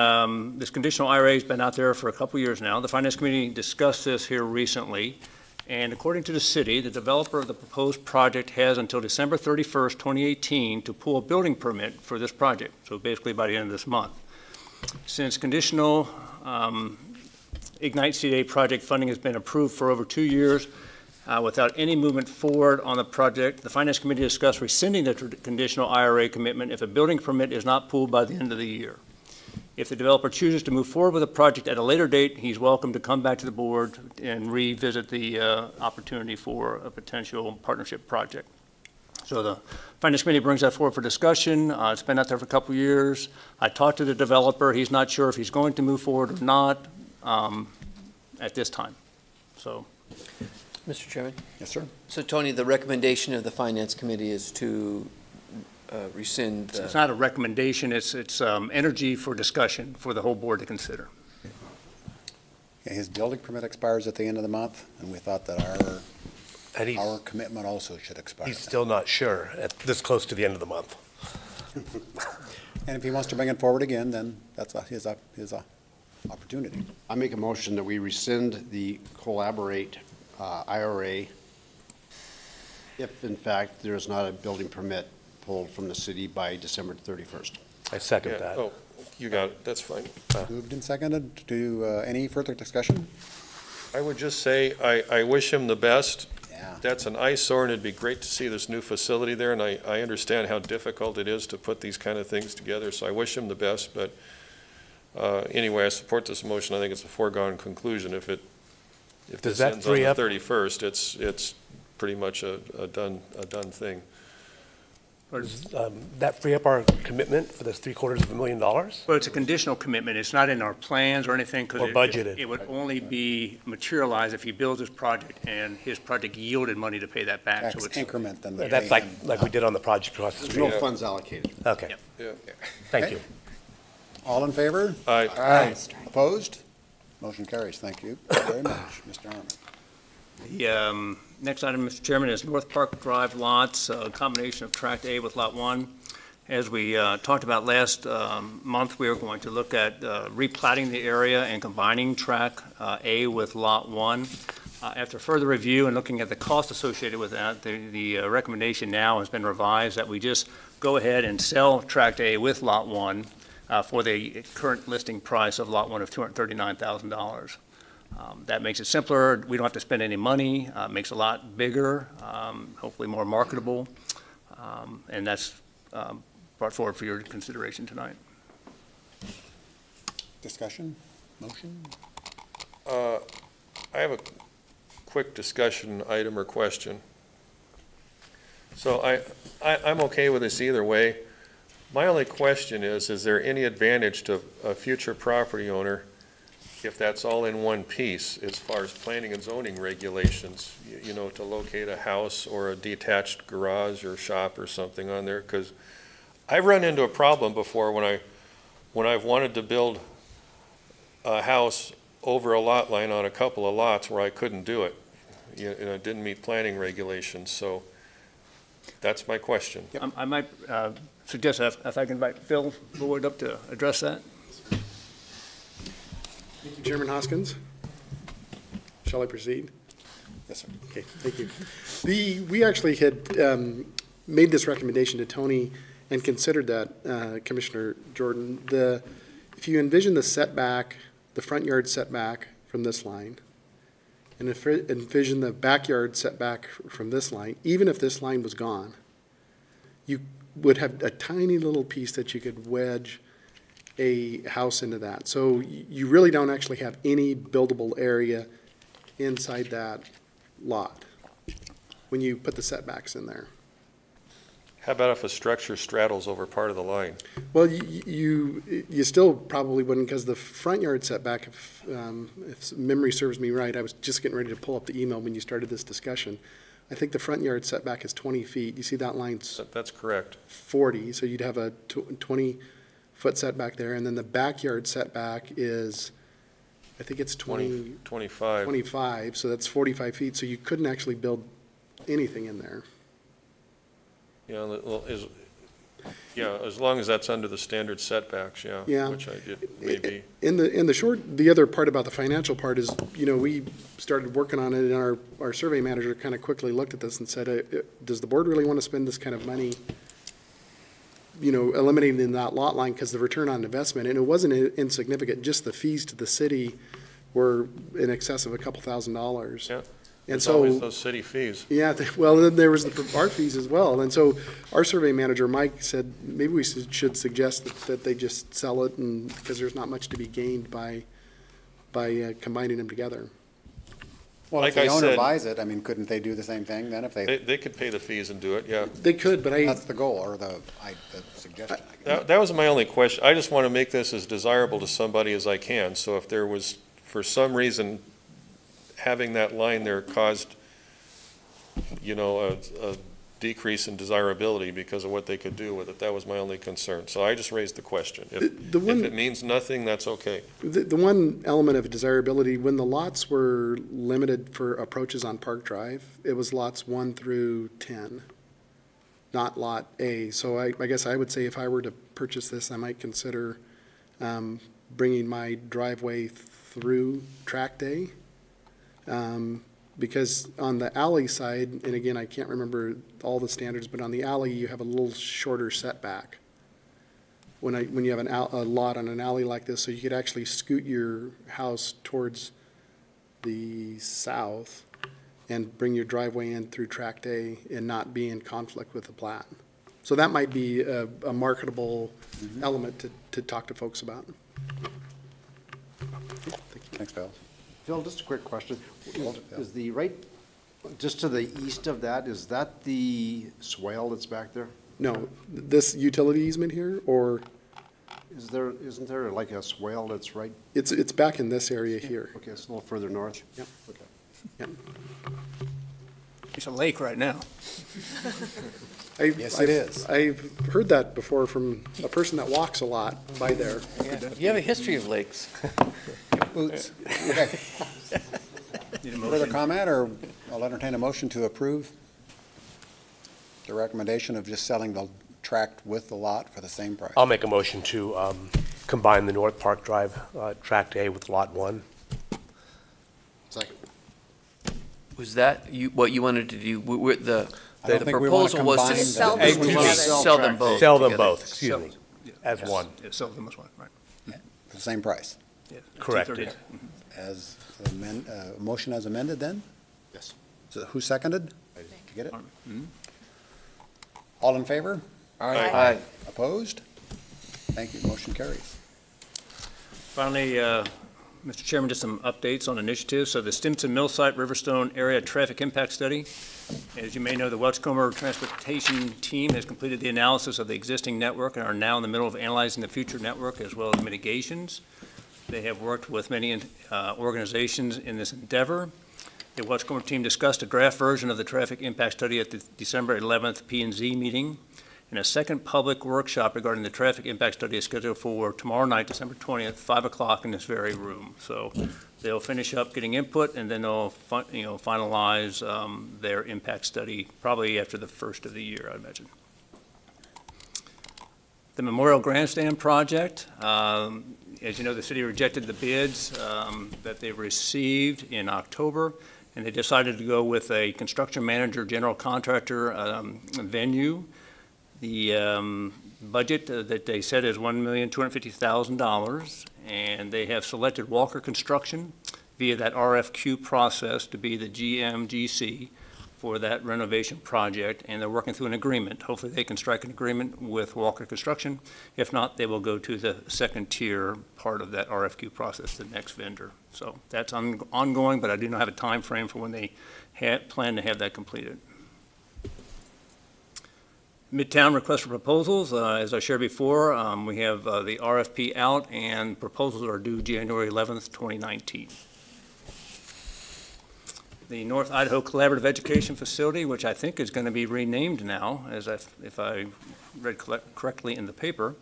this conditional IRA has been out there for a couple years now. The Finance Committee discussed this here recently, and according to the city, the developer of the proposed project has until December 31st, 2018 to pull a building permit for this project, so basically by the end of this month. Since conditional Ignite CDA project funding has been approved for over 2 years, without any movement forward on the project, the Finance Committee discussed rescinding the conditional IRA commitment if a building permit is not pulled by the end of the year. If the developer chooses to move forward with the project at a later date, he's welcome to come back to the board and revisit the opportunity for a potential partnership project. So the Finance Committee brings that forward for discussion. It's been out there for a couple of years. I talked to the developer. He's not sure if he's going to move forward or not at this time. So. Mr. Chairman? Yes, sir. So Tony, the recommendation of the Finance Committee is to rescind. It's not a recommendation. It's energy for discussion for the whole board to consider. Yeah, his building permit expires at the end of the month, and we thought that our commitment also should expire. He's still not sure at this close to the end of the month. And if he wants to bring it forward again, then that's his opportunity. I make a motion that we rescind the Collaborate IRA if, in fact, there is not a building permit pulled from the city by December 31st. I second Yeah, that. oh, you got it, that's fine. Moved and seconded. Any further discussion? I would just say, I wish him the best. Yeah. That's an eyesore, and it'd be great to see this new facility there, and I understand how difficult it is to put these kind of things together, so I wish him the best, but anyway, I support this motion. I think it's a foregone conclusion. If this that ends on free the up- 31st, it's pretty much a done thing. Does that free up our commitment for this $750,000? Well, it's a conditional commitment. It's not in our plans or anything. 'Cause Or budgeted. It would only be materialized if he builds his project and his project yielded money to pay that back. Tax So it's increment than the. That's like we did on the project across the There's street. no funds allocated. Okay, Yeah. thank Okay. you. All in favor? Aye. Opposed? Motion carries. Thank you very much, Mr. Arman. The next item, Mr. Chairman, is North Park Drive lots, a combination of Tract A with Lot 1. As we talked about last month, we are going to look at replatting the area and combining Tract A with Lot 1. After further review and looking at the cost associated with that, the recommendation now has been revised that we just go ahead and sell Tract A with Lot 1 for the current listing price of Lot 1 of $239,000. That makes it simpler. We don't have to spend any money. Makes it a lot bigger, hopefully more marketable. And that's brought forward for your consideration tonight. Discussion? Motion? I have a quick discussion item or question. So I'm okay with this either way. My only question is there any advantage to a future property owner if that's all in one piece as far as planning and zoning regulations, you know, to locate a house or a detached garage or shop or something on there? Because I've run into a problem before when I've wanted to build a house over a lot line on a couple of lots where I couldn't do it. You know, it didn't meet planning regulations, so that's my question. I might suggest if I can invite Phil Lloyd up to address that. Thank you, Chairman Hoskins. Shall I proceed? Yes, sir. Okay, thank you. We actually had made this recommendation to Tony and considered that, Commissioner Jordan. If you envision the setback, the front yard setback from this line, and envision the backyard setback from this line, even if this line was gone, you would have a tiny little piece that you could wedge a house into that. So you really don't actually have any buildable area inside that lot when you put the setbacks in there. How about if a structure straddles over part of the line? Well, you still probably wouldn't, because the front yard setback, if memory serves me right, I was just getting ready to pull up the email when you started this discussion. I think the front yard setback is 20 feet. You see that line's That's correct. 40, so you'd have a 20-foot setback there, and then the backyard setback is, I think it's 25. 25, so that's 45 feet, so you couldn't actually build anything in there. Yeah, well, as long as that's under the standard setbacks, Yeah. which I did, maybe. In the short, the other part about the financial part is, we started working on it, and our survey manager kind of quickly looked at this and said, does the board really want to spend this kind of money, eliminating that lot line, because the return on investment, and it wasn't insignificant, just the fees to the city were in excess of a couple $1,000s. Yeah. And There's so, always those city fees. yeah, well, then there was our fees as well. And so our survey manager, Mike, said maybe we should suggest that they just sell it, and because there's not much to be gained by combining them together. Well, if like I the owner said, buys it, I mean, couldn't they do the same thing then if they? they could pay the fees and do it, yeah. They could, but That's the goal or the suggestion. I guess. That was my only question. I just want to make this as desirable to somebody as I can. So if there was, for some reason, having that line there caused, you know, a decrease in desirability because of what they could do with it, that was my only concern. So I just raised the question. If it means nothing, that's okay. The one element of desirability, when the lots were limited for approaches on Park Drive, it was lots 1 through 10, not Lot A. So I guess I would say if I were to purchase this, I might consider bringing my driveway through Tract A. Because on the alley side, and again, I can't remember all the standards, but on the alley, you have a little shorter setback. When you have a lot on an alley like this, so you could actually scoot your house towards the south and bring your driveway in through Tract A and not be in conflict with the plat. So that might be a marketable element to talk to folks about. Thanks, Phil. Phil, just a quick question. Is the just to the east of that, is that the swale that's back there? No, this utility easement here, or? Isn't there like a swale that's right? It's back in this area here. Okay, it's a little further north? Yep. Okay. Yep. It's a lake right now. Yes, it is. I've heard that before from a person that walks a lot by there. You have a history of lakes. Boots. Okay. Further comment, or I'll entertain a motion to approve the recommendation of just selling the tract with the lot for the same price. I'll make a motion to combine the North Park Drive Tract A with Lot 1. Second. Was that what you wanted to do? The I don't think we want to proposal was combine to them. we want to sell them both. Sell them together. both, excuse me, as one. Yeah, sell them as one, right. For the same price. Yeah, Correct. 230. As motion as amended then? Yes. So who seconded? Did you get it? All in favor? Aye. Opposed? Thank you. Motion carries. Finally, Mr. Chairman, just some updates on initiatives. So the Stimson Mill Site Riverstone Area Traffic Impact Study. As you may know, the Welch-Comer Transportation Team has completed the analysis of the existing network and are now in the middle of analyzing the future network as well as mitigations. They have worked with many organizations in this endeavor. The Welch-Comer team discussed a draft version of the traffic impact study at the December 11th P&Z meeting. And a second public workshop regarding the traffic impact study is scheduled for tomorrow night, December 20th, 5 o'clock in this very room. So they'll finish up getting input, and then they'll finalize their impact study probably after the first of the year, I imagine. The Memorial Grandstand project, as you know, the city rejected the bids that they received in October, and they decided to go with a construction manager, general contractor venue. The budget that they said is $1,250,000, and they have selected Walker Construction via that RFQ process to be the GMGC for that renovation project, and they're working through an agreement. Hopefully they can strike an agreement with Walker Construction. If not, they will go to the second tier part of that RFQ process, the next vendor. So that's ongoing, but I do not have a time frame for when they plan to have that completed. Midtown request for proposals, as I shared before, we have the RFP out and proposals are due January 11th, 2019. The North Idaho Collaborative Education Facility, which I think is going to be renamed now, if I read correctly in the paper,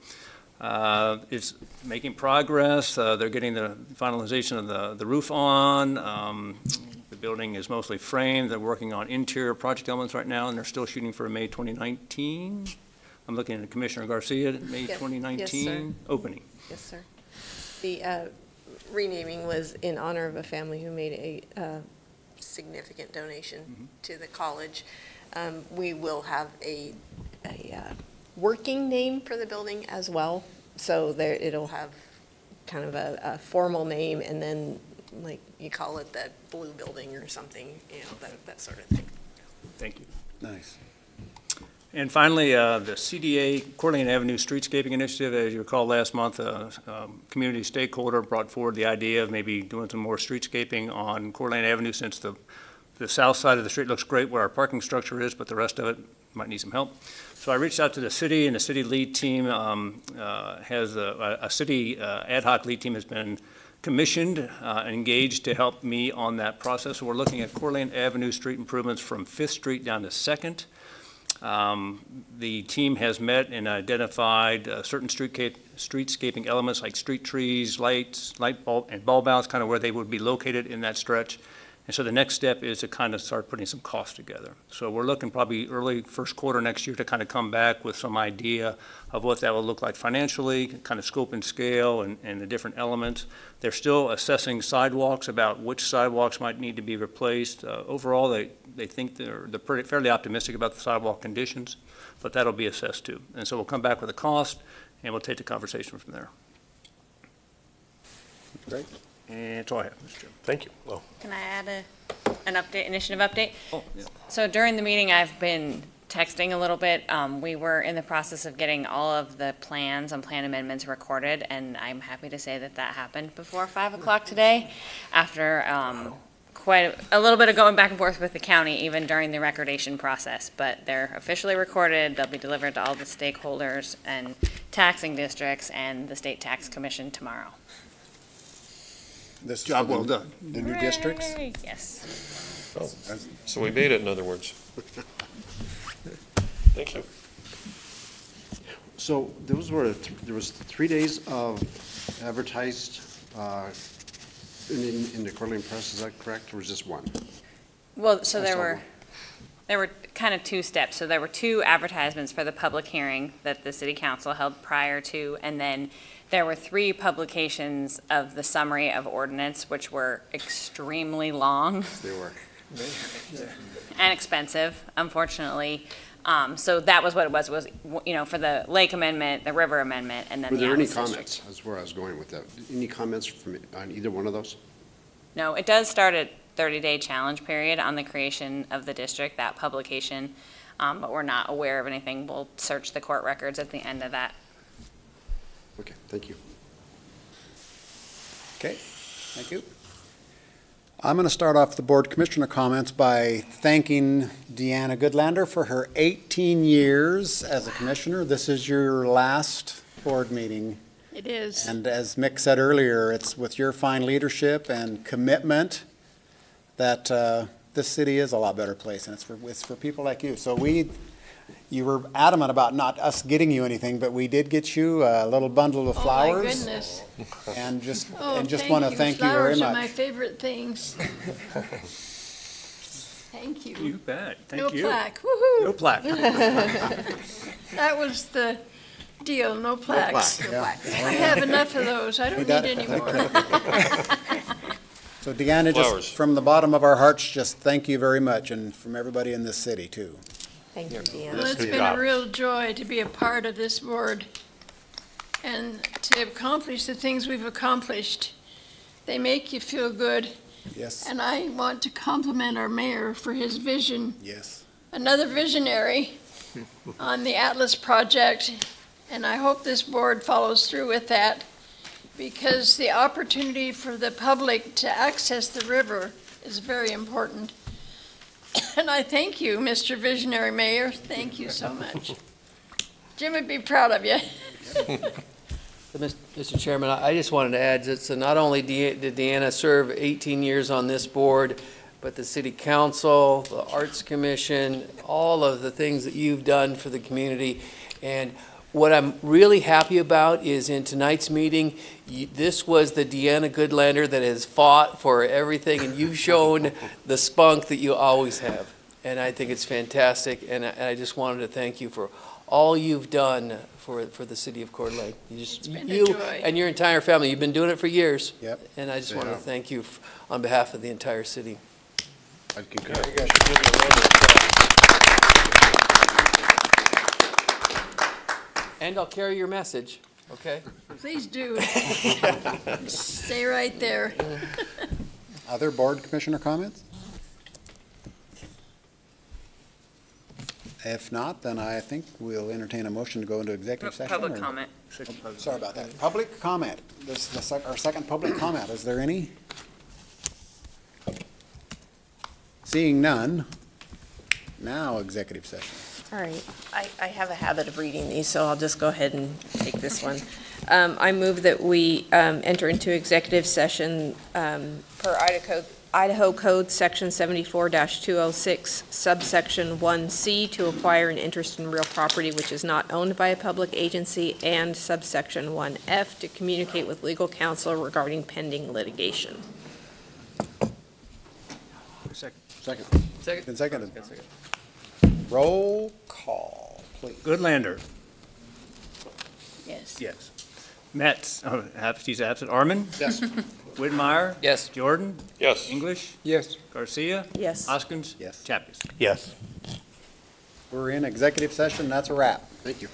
is making progress. They're getting the finalization of the roof on. The building is mostly framed. They're working on interior project elements right now, and they're still shooting for May 2019. I'm looking at Commissioner Garcia, May 2019 opening. Yes, sir. The renaming was in honor of a family who made a significant donation to the college. We will have a working name for the building as well, so it'll have kind of a formal name, and then like you call it the Blue Building or something, that sort of thing. Thank you. Nice. And finally, the CDA, Coeur d'Alene Avenue Streetscaping Initiative, as you recall last month, community stakeholder brought forward the idea of maybe doing some more streetscaping on Coeur d'Alene Avenue, since the south side of the street looks great where our parking structure is, but the rest of it might need some help. So I reached out to the city, and the city lead team has a city ad hoc lead team has been commissioned and engaged to help me on that process. So we're looking at Coeur d'Alene Avenue street improvements from 5th Street down to 2nd. The team has met and identified certain streetscaping elements like street trees, lights, light bulb, and bulb outs, kind of where they would be located in that stretch. And so the next step is to kind of start putting some costs together. So we're looking probably early first quarter next year to kind of come back with some idea of what that will look like financially, kind of scope and scale and the different elements. They're still assessing sidewalks, about which sidewalks might need to be replaced. Overall, they think they're fairly optimistic about the sidewalk conditions, but that'll be assessed too. And so we'll come back with a cost, and we'll take the conversation from there. Great. And that's all I have, Mr. Chairman. Thank you. Well, Can I add an update, initiative update? Oh, yeah. So during the meeting, I've been texting a little bit. We were in the process of getting all of the plans and plan amendments recorded, and I'm happy to say that that happened before 5 o'clock today, after quite a little bit of going back and forth with the county, even during the recordation process. But they're officially recorded. They'll be delivered to all the stakeholders and taxing districts and the State Tax Commission tomorrow. This Job well done. The new districts? Hooray! Yes. Oh, so we made it, in other words. Thank you. So there was 3 days of advertised in the Coeur d'Alene Press, is that correct, or was just one? Well, so I there saw were, one. there were kind of two steps. So there were 2 advertisements for the public hearing that the city council held prior to, and then there were 3 publications of the summary of ordinance, which were extremely long. They were. And expensive, unfortunately. So that was what it was, for the Lake Amendment, the River Amendment, and then Were the there any Atlas District. comments? That's where I was going with that. Any comments on either one of those? No, it does start a 30-day challenge period on the creation of the district, that publication, but we're not aware of anything. We'll search the court records at the end of that. Okay, thank you. Okay, thank you. I'm going to start off the board commissioner comments by thanking Deanna Goodlander for her 18 years as a commissioner. This is your last board meeting. It is. And as Mick said earlier, it's with your fine leadership and commitment that this city is a lot better place, and it's for people like you. So you were adamant about not us getting you anything, but we did get you a little bundle of flowers. Oh, my goodness. And just Oh, want to thank you very Flowers much. are my favorite things. Thank you. You bet. No Thank you. plaque, woo-hoo. No plaque. That was the deal, no plaques. plaque, yeah. I have enough of those, I don't We need got- any more. So Deanna, Flowers. just from the bottom of our hearts, just thank you very much, and from everybody in this city, too. Thank you, Deanna. Well, it's been a real joy to be a part of this board and to accomplish the things we've accomplished. They make you feel good, Yes, and I want to compliment our mayor for his vision. yes. Another visionary on the Atlas project, and I hope this board follows through with that, because the opportunity for the public to access the river is very important. And I thank you, Mr. Visionary Mayor. Thank you so much. Jim would be proud of you. Mr. Chairman, I just wanted to add that so not only did Deanna serve 18 years on this board, but the City Council, the Arts Commission, all of the things that you've done for the community. And what I'm really happy about is in tonight's meeting, this was the Deanna Goodlander that has fought for everything, and you've shown the spunk that you always have. And I think it's fantastic, and I just wanted to thank you for all you've done for the city of Coeur d'Alene. It's been a You joy. and your entire family, you've been doing it for years. Yep. And I just They want to have. thank you on behalf of the entire city. I'd concur. And I'll carry your message, okay? Please do. Stay right there. Other board commissioner comments? If not, then I think we'll entertain a motion to go into executive session. Public or- comment. Sorry about that. Public comment. This is our second public comment. Is there any? Seeing none, now executive session. All right, I have a habit of reading these, so I'll just go ahead and take this one. I move that we enter into executive session per Idaho Code Section 74-206, subsection 1C, to acquire an interest in real property which is not owned by a public agency, and subsection 1F, to communicate with legal counsel regarding pending litigation. Second. Second. Been seconded. Roll call, please. Goodlander. Yes. Yes. Metz, he's absent. Arman? Yes. Whitmire? Yes. Jordan? Yes. English? Yes. Garcia? Yes. Hoskins? Yes. Chapkus? Yes. We're in executive session. That's a wrap. Thank you.